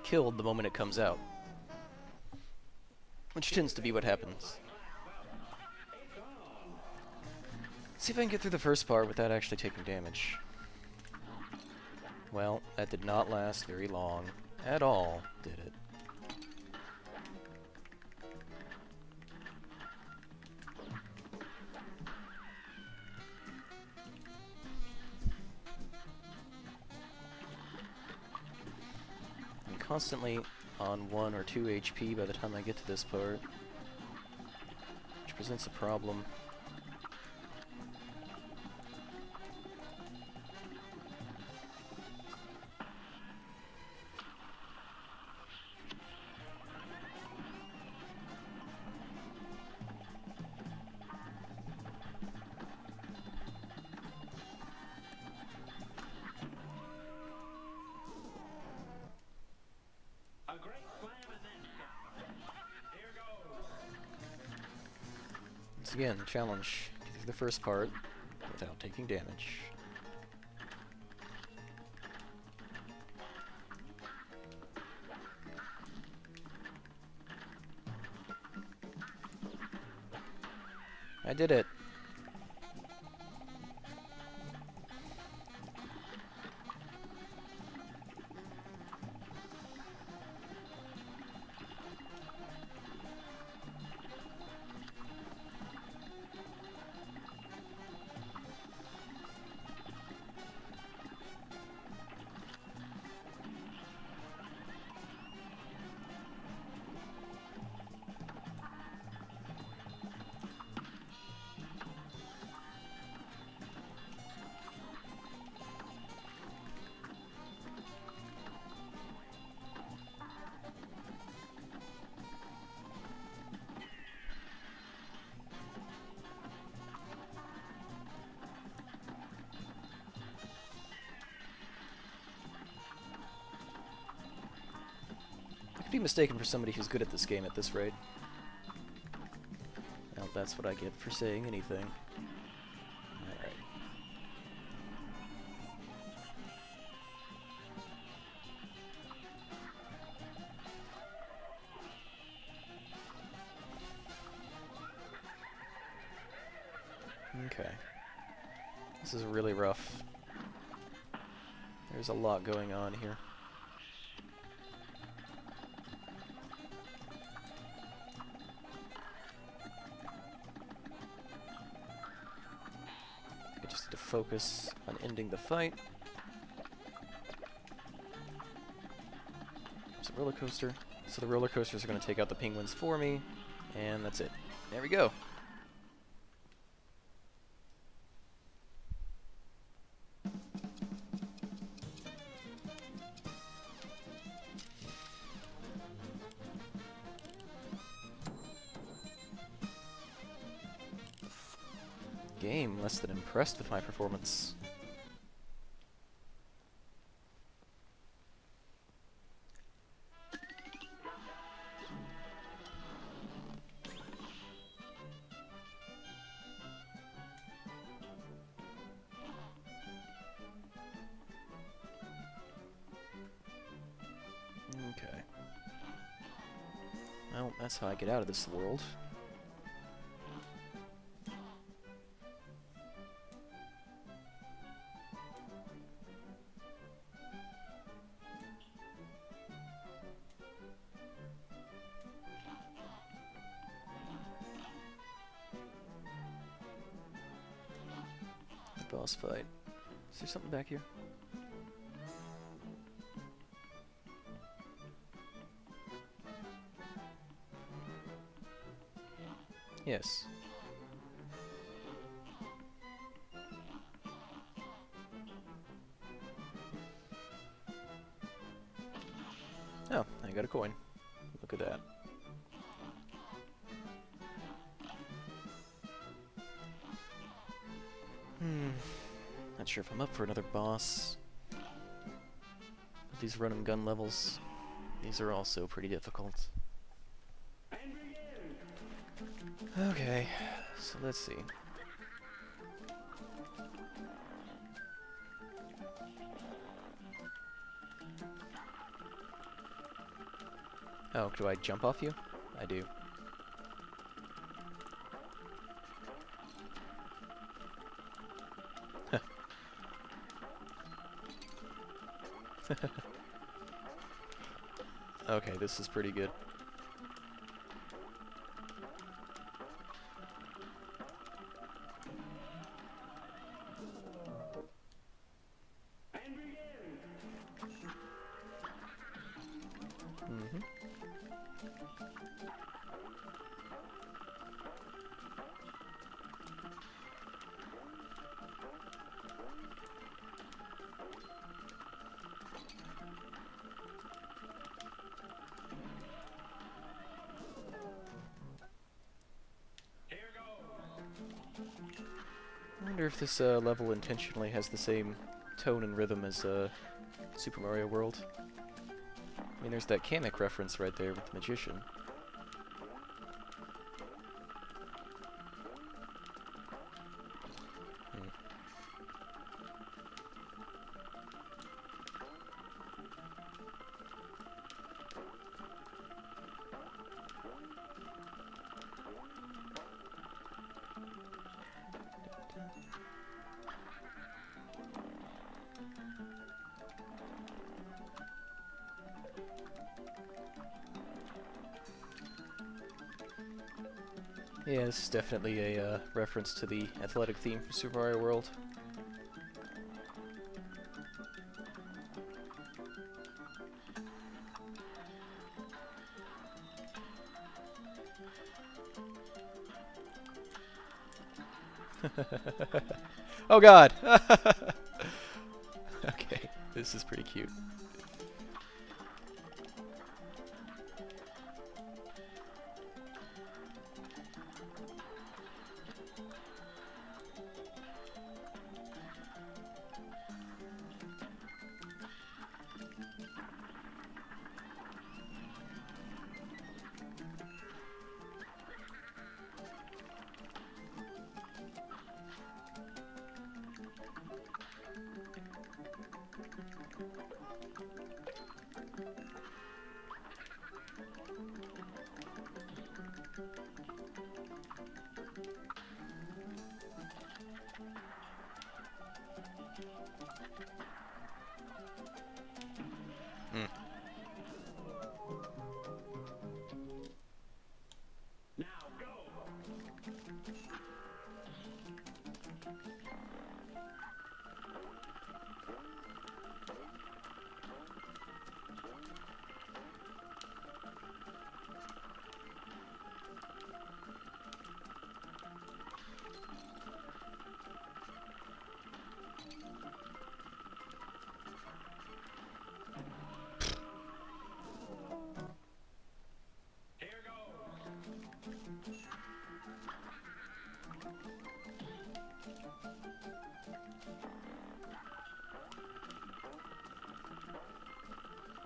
killed the moment it comes out. Which tends to be what happens. Let's see if I can get through the first part without actually taking damage. Well, that did not last very long at all, did it? I'm constantly on 1 or 2 HP by the time I get to this part, which presents a problem. A great slam and then some. Here goes. Once again, the challenge, get through the first part without taking damage. I did it! I could be mistaken for somebody who's good at this game at this rate. Well, that's what I get for saying anything. Alright. Okay. This is really rough. There's a lot going on here. I just need to focus on ending the fight. There's a roller coaster. So the roller coasters are going to take out the penguins for me, and that's it. There we go. Game less than impressed with my performance. Okay. Well, that's how I get out of this world. The boss fight. Is there something back here? Yes. Oh, I got a coin. Look at that. Not sure if I'm up for another boss. But these run and gun levels, these are also pretty difficult. Okay, so let's see. Oh, do I jump off you? I do. Okay, this is pretty good. I wonder if this level intentionally has the same tone and rhythm as Super Mario World. I mean, there's that Kamek reference right there with the magician. Yeah, this is definitely a reference to the athletic theme from Super Mario World. Oh god! Okay, this is pretty cute.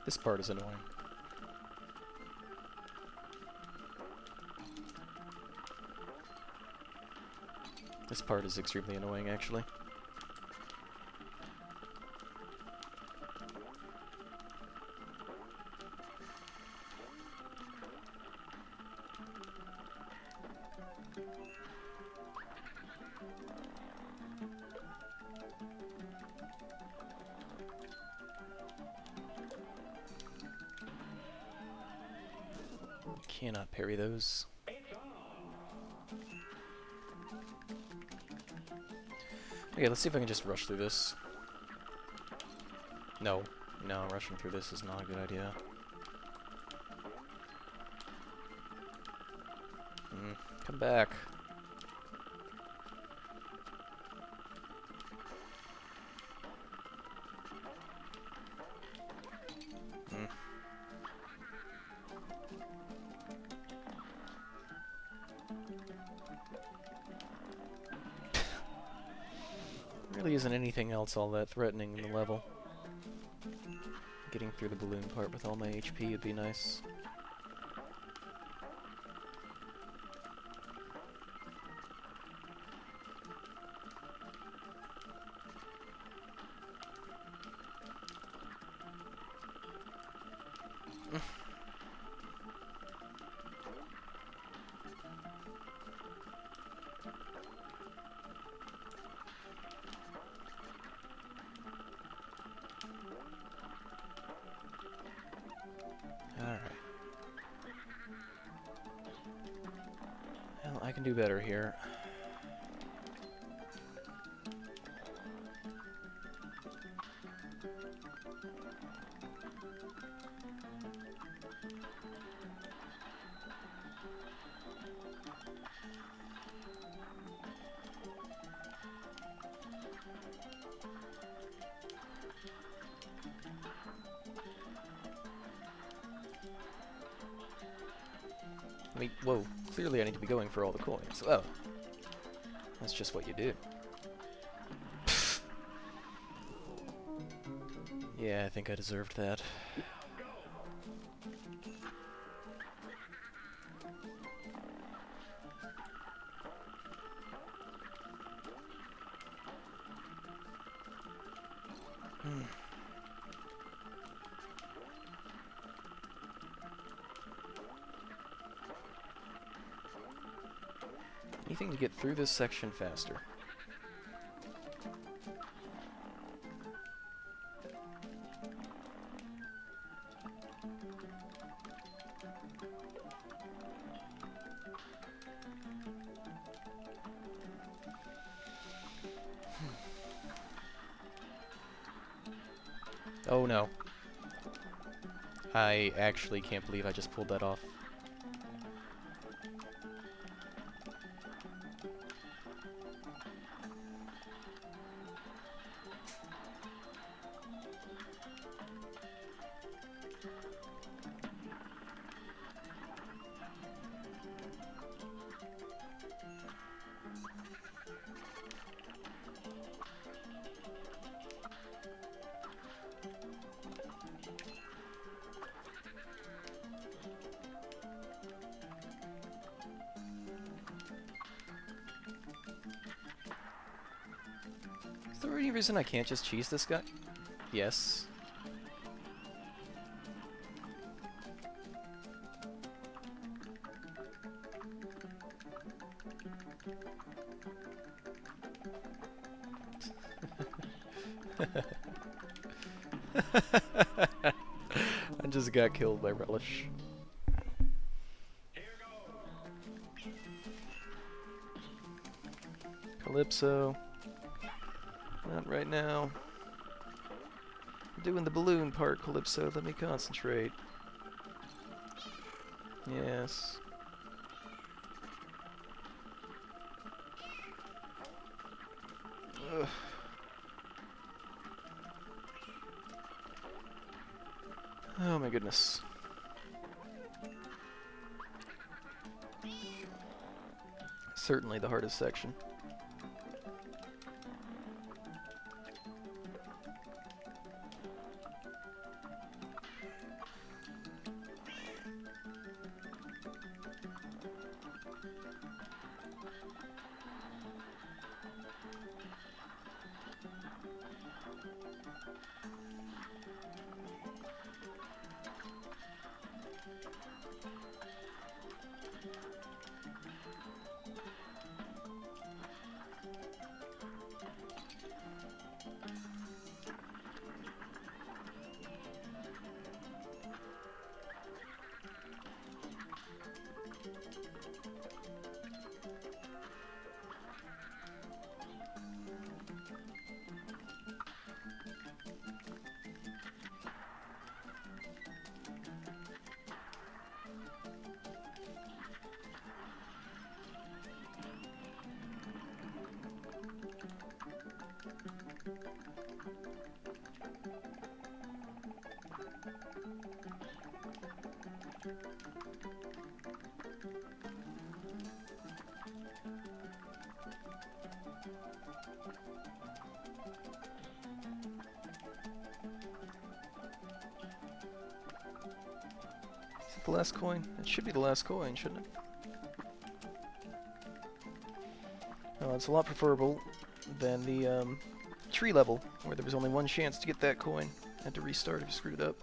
This part is annoying. This part is extremely annoying, actually. Cannot parry those. Okay, let's see if I can just rush through this. No, rushing through this is not a good idea. Come back. Really isn't anything else all that threatening in the level. Getting through the balloon part with all my HP would be nice. Well, I can do better here. I mean, whoa, clearly I need to be going for all the coins. Oh. That's just what you do. Yeah, I think I deserved that. Anything to get through this section faster. Oh no. I actually can't believe I just pulled that off. Is there any reason I can't just cheese this guy? Yes. I just got killed by Relish. Calypso. Not right now. I'm doing the balloon part, Calypso. Let me concentrate. Yes. Ugh. Oh my goodness. Certainly the hardest section. Is it the last coin? It should be the last coin, shouldn't it? Oh, it's a lot preferable than the tree level, where there was only one chance to get that coin. Had to restart if you screwed it up.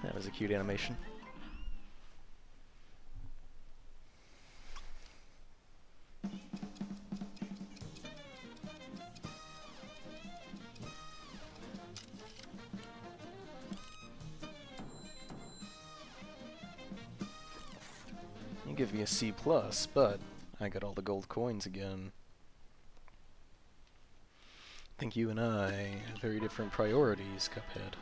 That was a cute animation. You give me a C+, but I got all the gold coins again. I think you and I have very different priorities, Cuphead.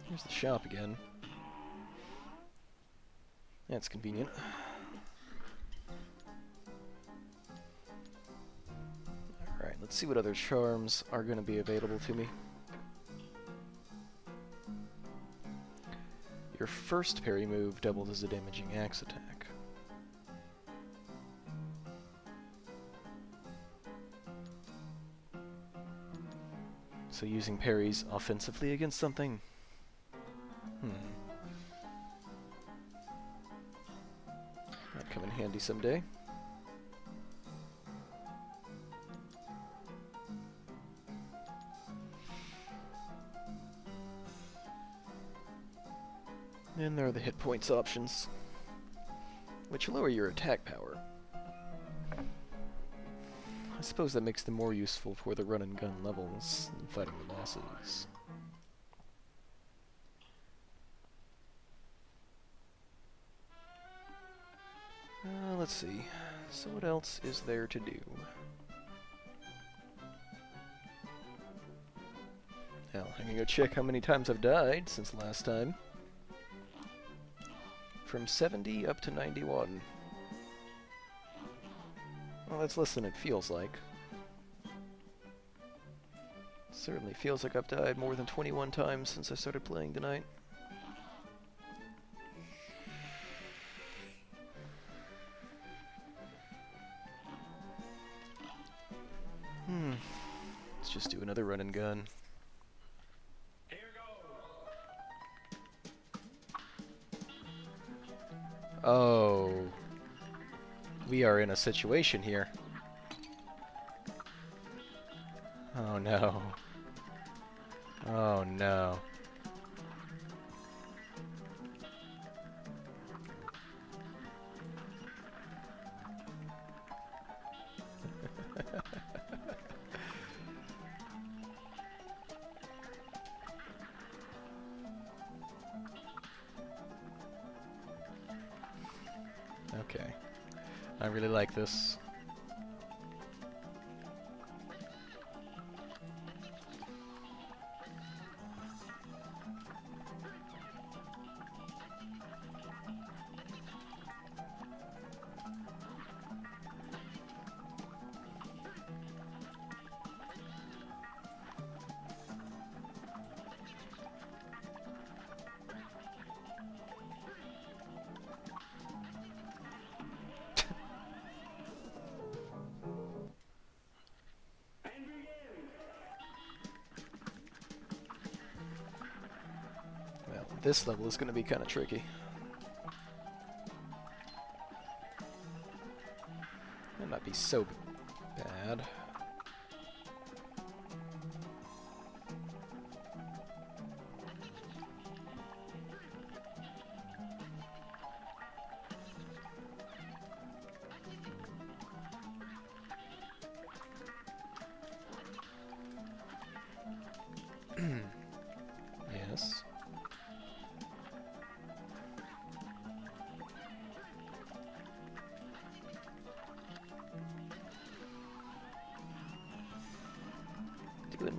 Here's the shop again. That's convenient. Alright, let's see what other charms are going to be available to me. Your first parry move doubles as a damaging axe attack. So using parries offensively against something? Might come in handy someday. Then there are the hit points options, which lower your attack power. I suppose that makes them more useful for the run and gun levels than fighting the bosses. Let's see. So what else is there to do? Now, I can go check how many times I've died since last time. From 70 up to 91. Well, that's less than it feels like. Certainly feels like I've died more than 21 times since I started playing tonight. Let's just do another run and gun. Here goes. Oh. We are in a situation here. Oh no. Oh no. Okay. I really like this. Well, this level is going to be kind of tricky. It might be so bad. Yes.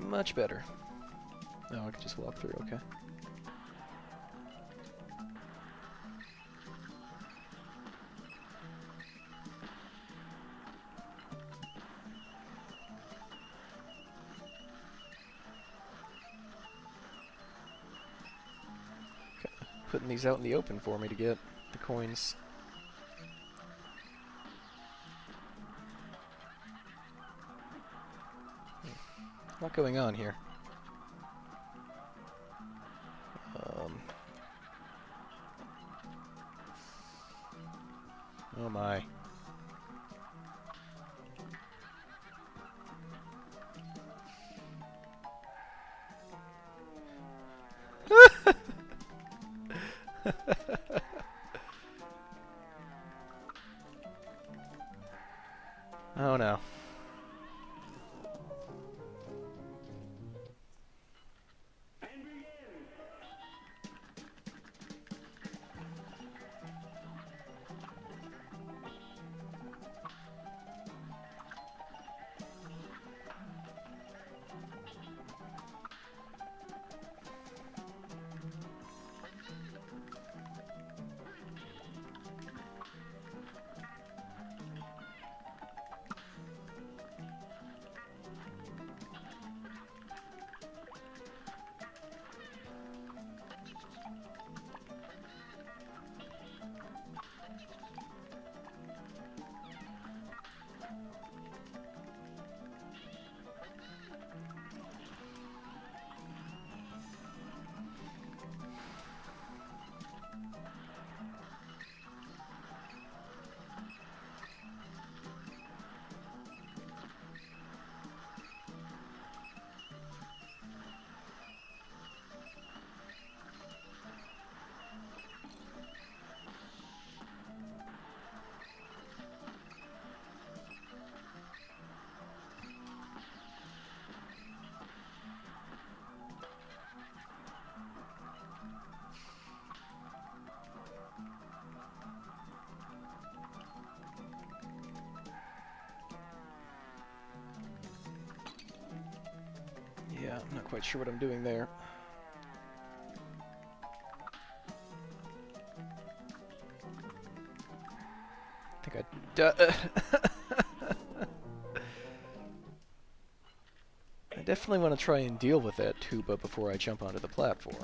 Much better. Oh, I can just walk through, okay. Putting these out in the open for me to get the coins. A lot going on here. Oh my. Oh no. And begin. Yeah, I'm not quite sure what I'm doing there. I think I definitely want to try and deal with that tuba before I jump onto the platform.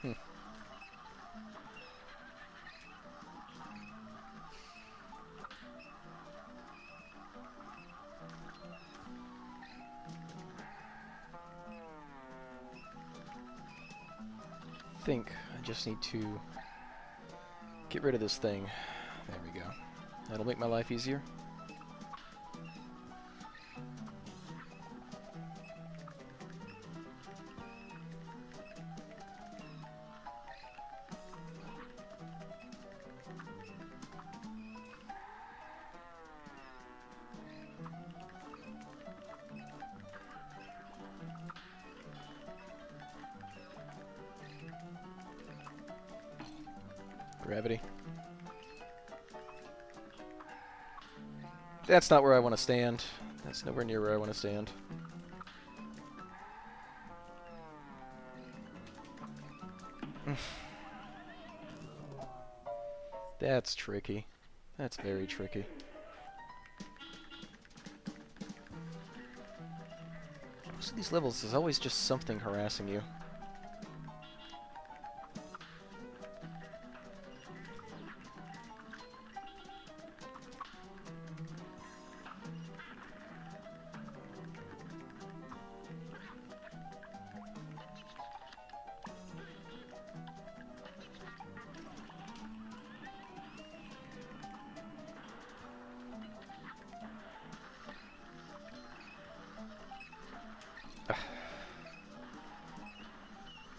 Hmm. I think I just need to get rid of this thing. There we go. That'll make my life easier. Gravity. That's not where I want to stand. That's nowhere near where I want to stand. That's tricky. That's very tricky. Most of these levels, there's always just something harassing you.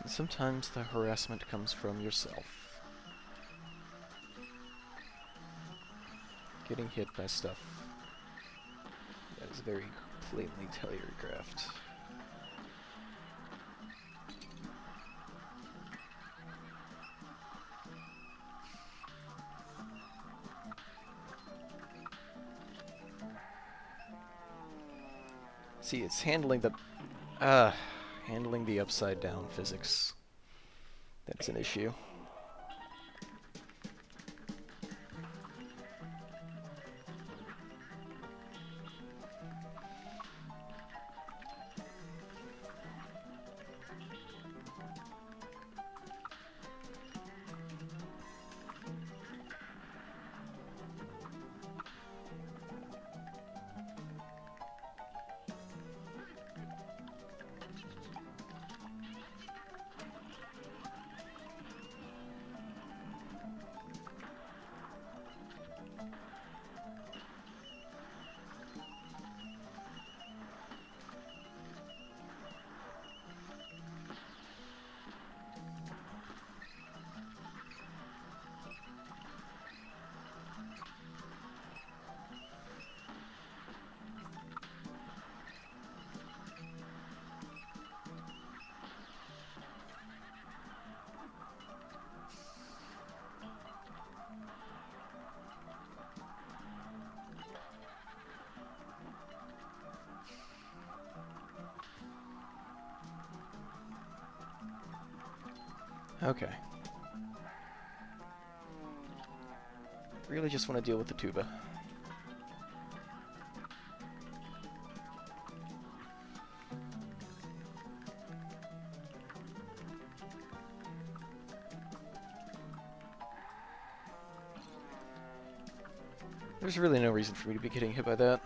Sometimes the harassment comes from yourself. Getting hit by stuff that is very blatantly telegraphed. See, it's handling the upside down physics. That's an issue. Okay. Really just want to deal with the tuba. There's really no reason for me to be getting hit by that.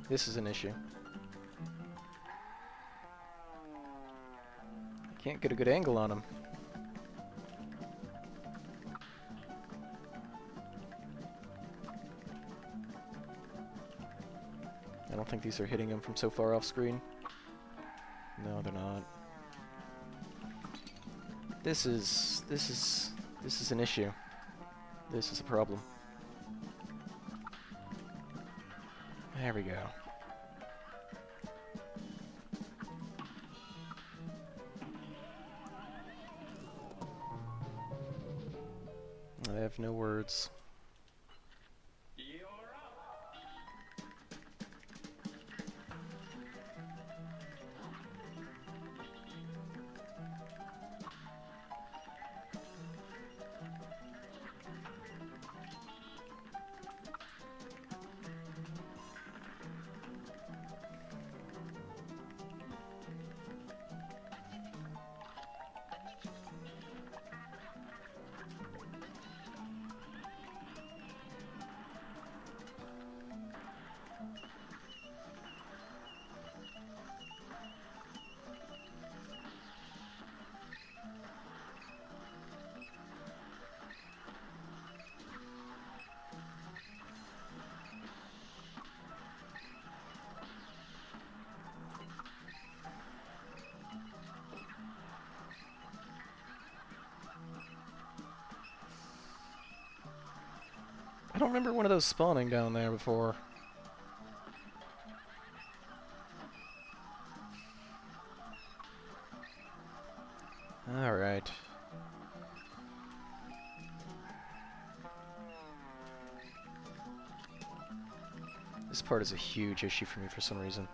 This is an issue. I can't get a good angle on him. I don't think these are hitting him from so far off screen. No, they're not. This is an issue. This is a problem. There we go. I have no words. You're up. I don't remember one of those spawning down there before. Alright. This part is a huge issue for me for some reason.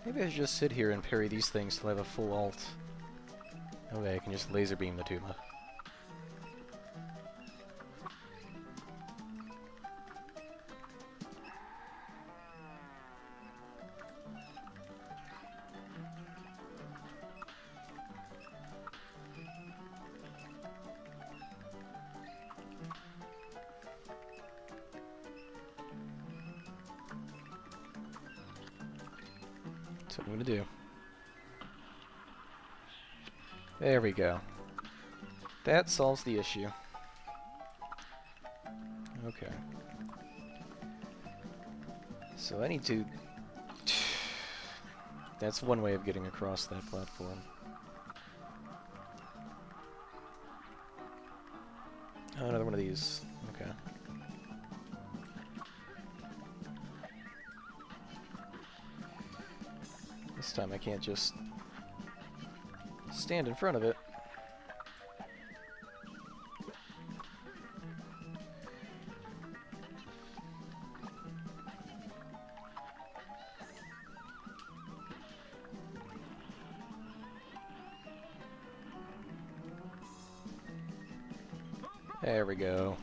Maybe I should just sit here and parry these things till I have a full ult. Okay, I can just laser beam the tuba. That's what I'm gonna do. There we go. That solves the issue. Okay. So I need to... That's one way of getting across that platform. Oh, another one of these. Okay. This time I can't just stand in front of it. There we go.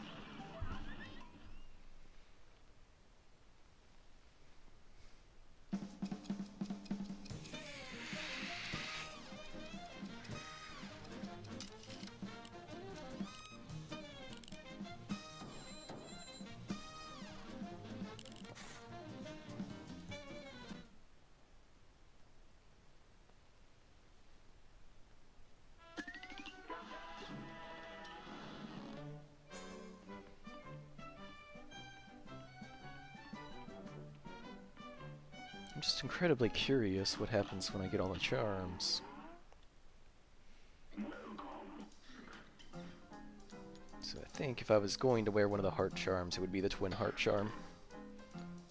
I'm just incredibly curious what happens when I get all the charms. So I think if I was going to wear one of the heart charms, it would be the twin heart charm.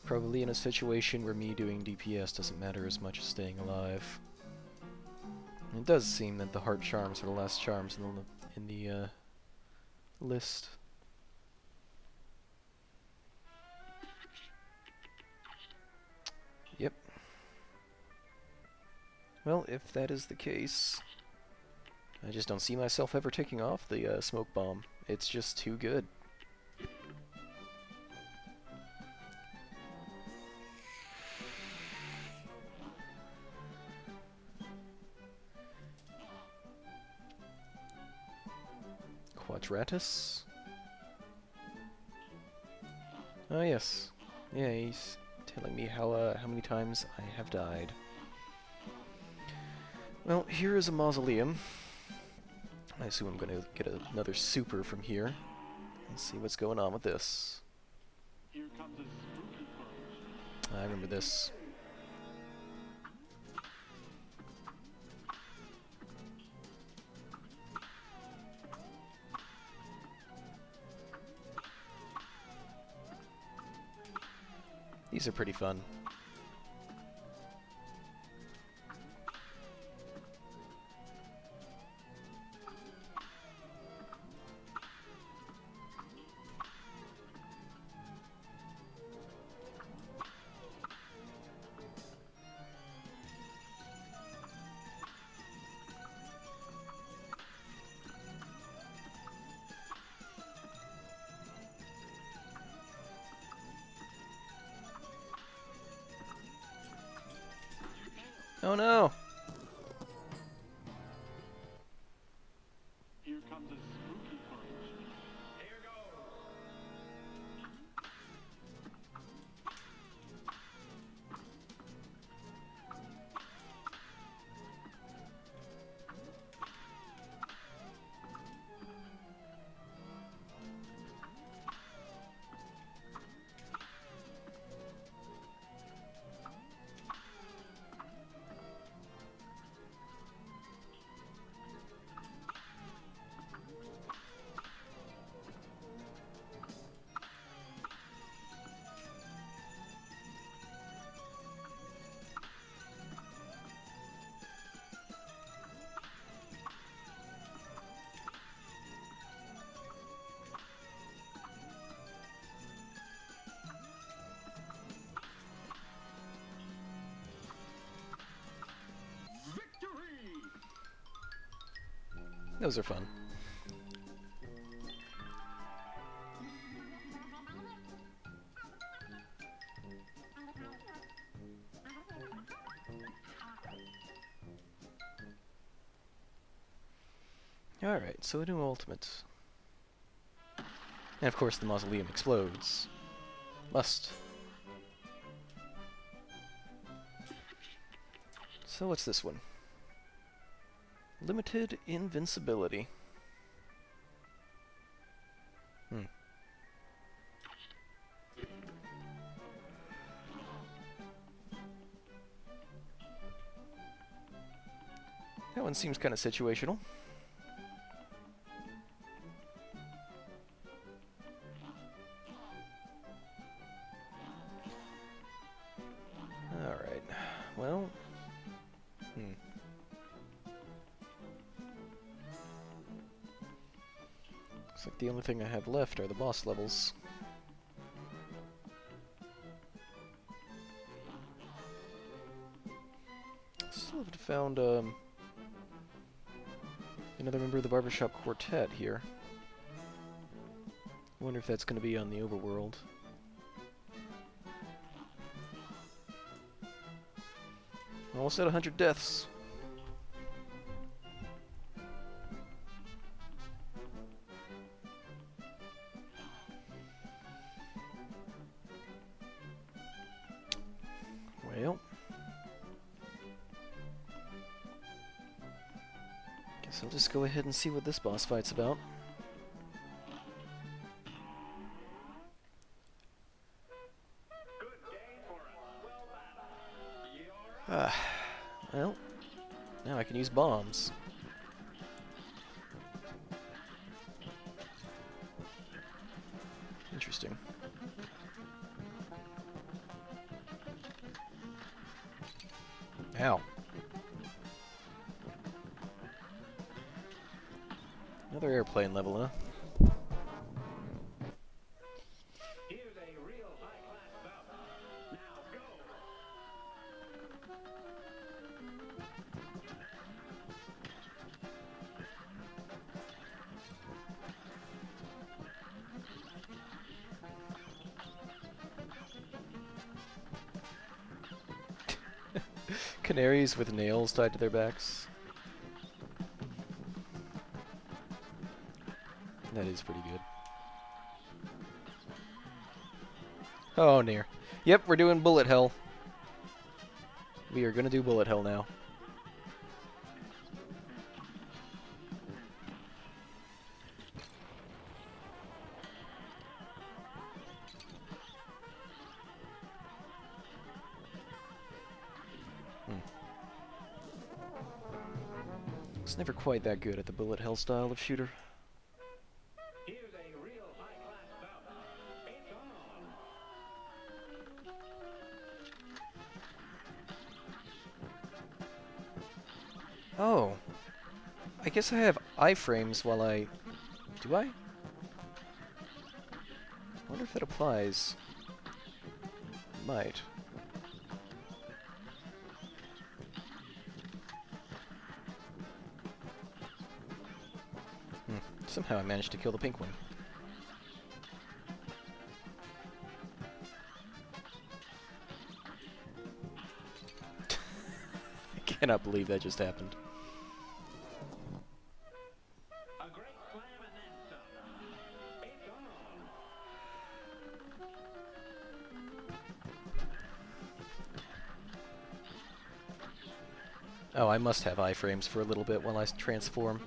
Probably in a situation where me doing DPS doesn't matter as much as staying alive. And it does seem that the heart charms are the last charms in the list. Yep. Well, if that is the case, I just don't see myself ever taking off the smoke bomb. It's just too good. Quadratus? Oh yes. Yeah, he's telling me how many times I have died. Well, here is a mausoleum. I assume I'm going to get another super from here. Let's see what's going on with this. Here comes a spooky punch. I remember this. These are pretty fun. Oh no! Here comes a spooky punch. Here goes. Victory! Those are fun. Alright, so a new ultimate. And of course the mausoleum explodes. Must. So what's this one? Limited invincibility. That one seems kind of situational. Alright. Well... Looks like the only thing I have left are the boss levels. Still haven't found, another member of the Barbershop Quartet here. I wonder if that's going to be on the overworld. Almost at 100 deaths. Well, guess I'll just go ahead and see what this boss fight's about. Well, now I can use bombs. Interesting. Ow. Another airplane level, huh? Here's a real high-class bout. Now go. Canaries with nails tied to their backs. That is pretty good. Oh, near. Yep, we're doing bullet hell. We are gonna do bullet hell now. It's never quite that good at the bullet hell style of shooter. Here's a real high-class bout. It's on. Oh. I guess I have iframes while I... Do I? I wonder if that applies. Might. Somehow I managed to kill the pink one. I cannot believe that just happened. A great slam and then some. It's on. Oh, I must have iframes for a little bit while I transform.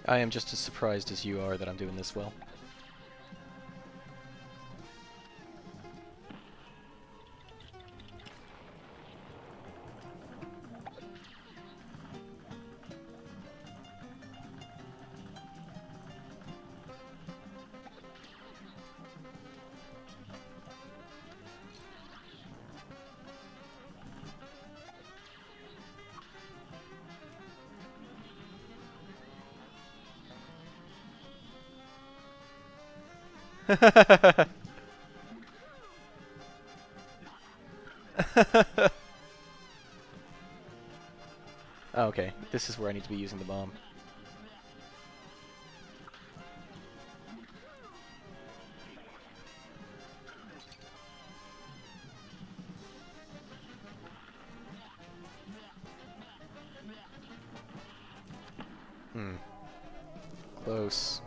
I am just as surprised as you are that I'm doing this well. Oh, okay, this is where I need to be using the bomb. Close.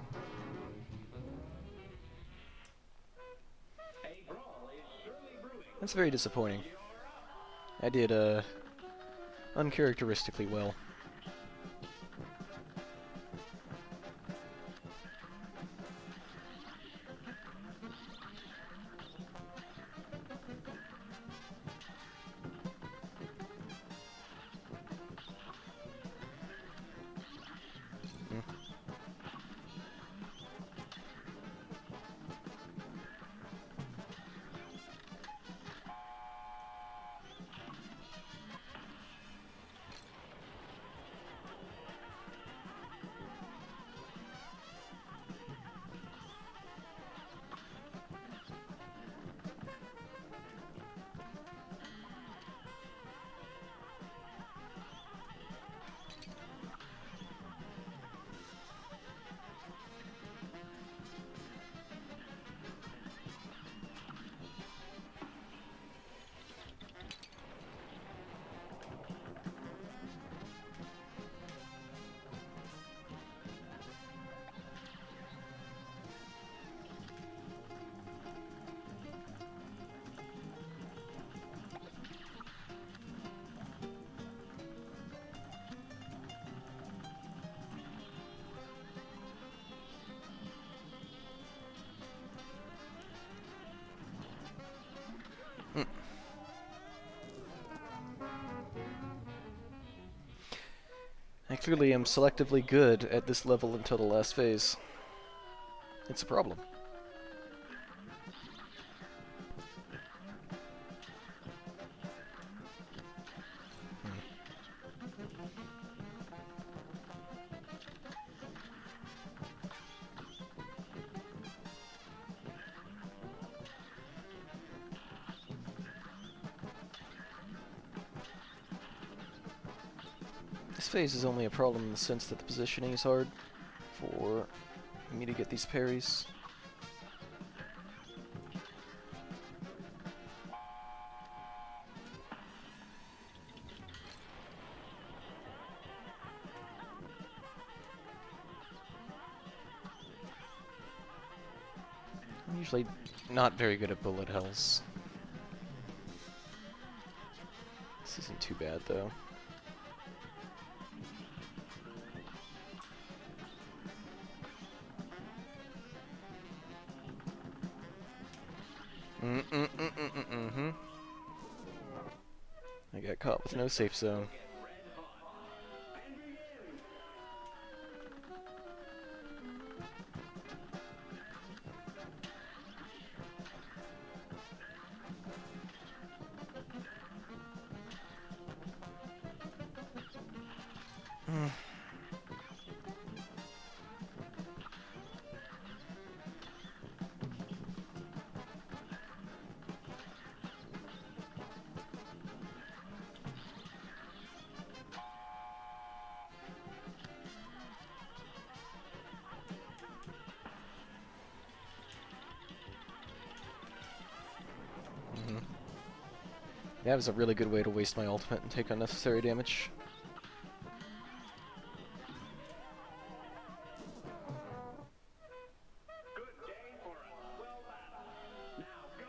A brawl is surely brewing. That's very disappointing. I did, uncharacteristically well. I clearly am selectively good at this level until the last phase. It's a problem. This phase is only a problem in the sense that the positioning is hard for me to get these parries. I'm usually not very good at bullet hells. This isn't too bad though. I got caught with no safe zone. That was a really good way to waste my ultimate and take unnecessary damage. Good day for a swell battle. Now go.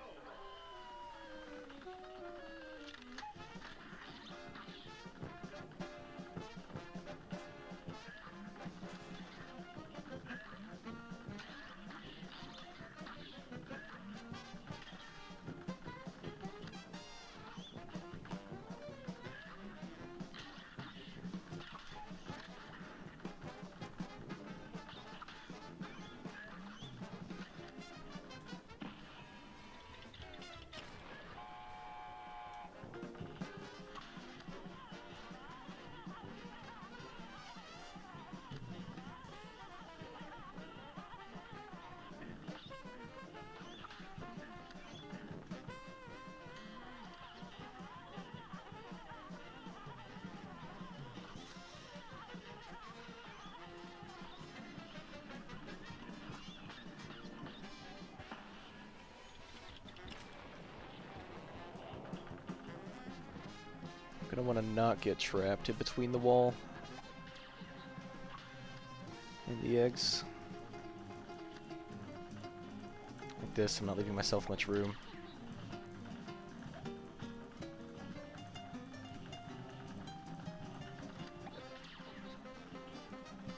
Gonna want to not get trapped in between the wall and the eggs. Like this, I'm not leaving myself much room.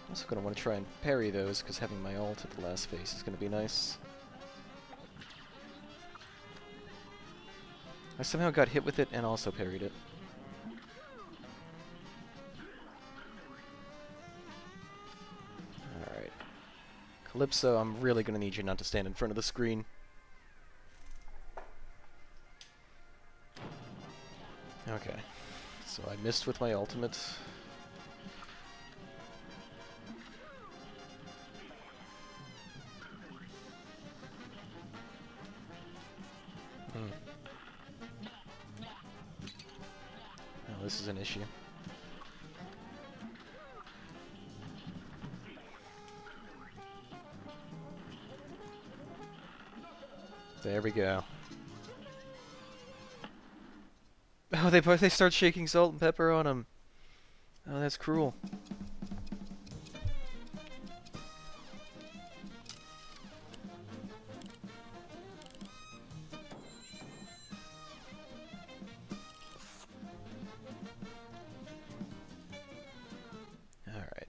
Also gonna want to try and parry those, because having my ult at the last phase is gonna be nice. I somehow got hit with it and also parried it. Alright. Calypso, I'm really gonna need you not to stand in front of the screen. Okay. So I missed with my ultimate. Oh, this is an issue. There we go. Oh, they start shaking salt and pepper on him. Oh, that's cruel. Alright.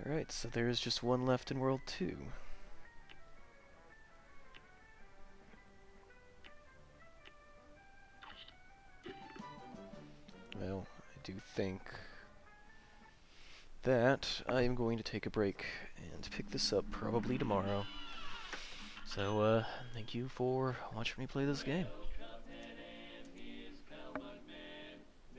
Alright, so there is just one left in World 2. Well, I do think that I am going to take a break and pick this up probably tomorrow. So, thank you for watching me play this game.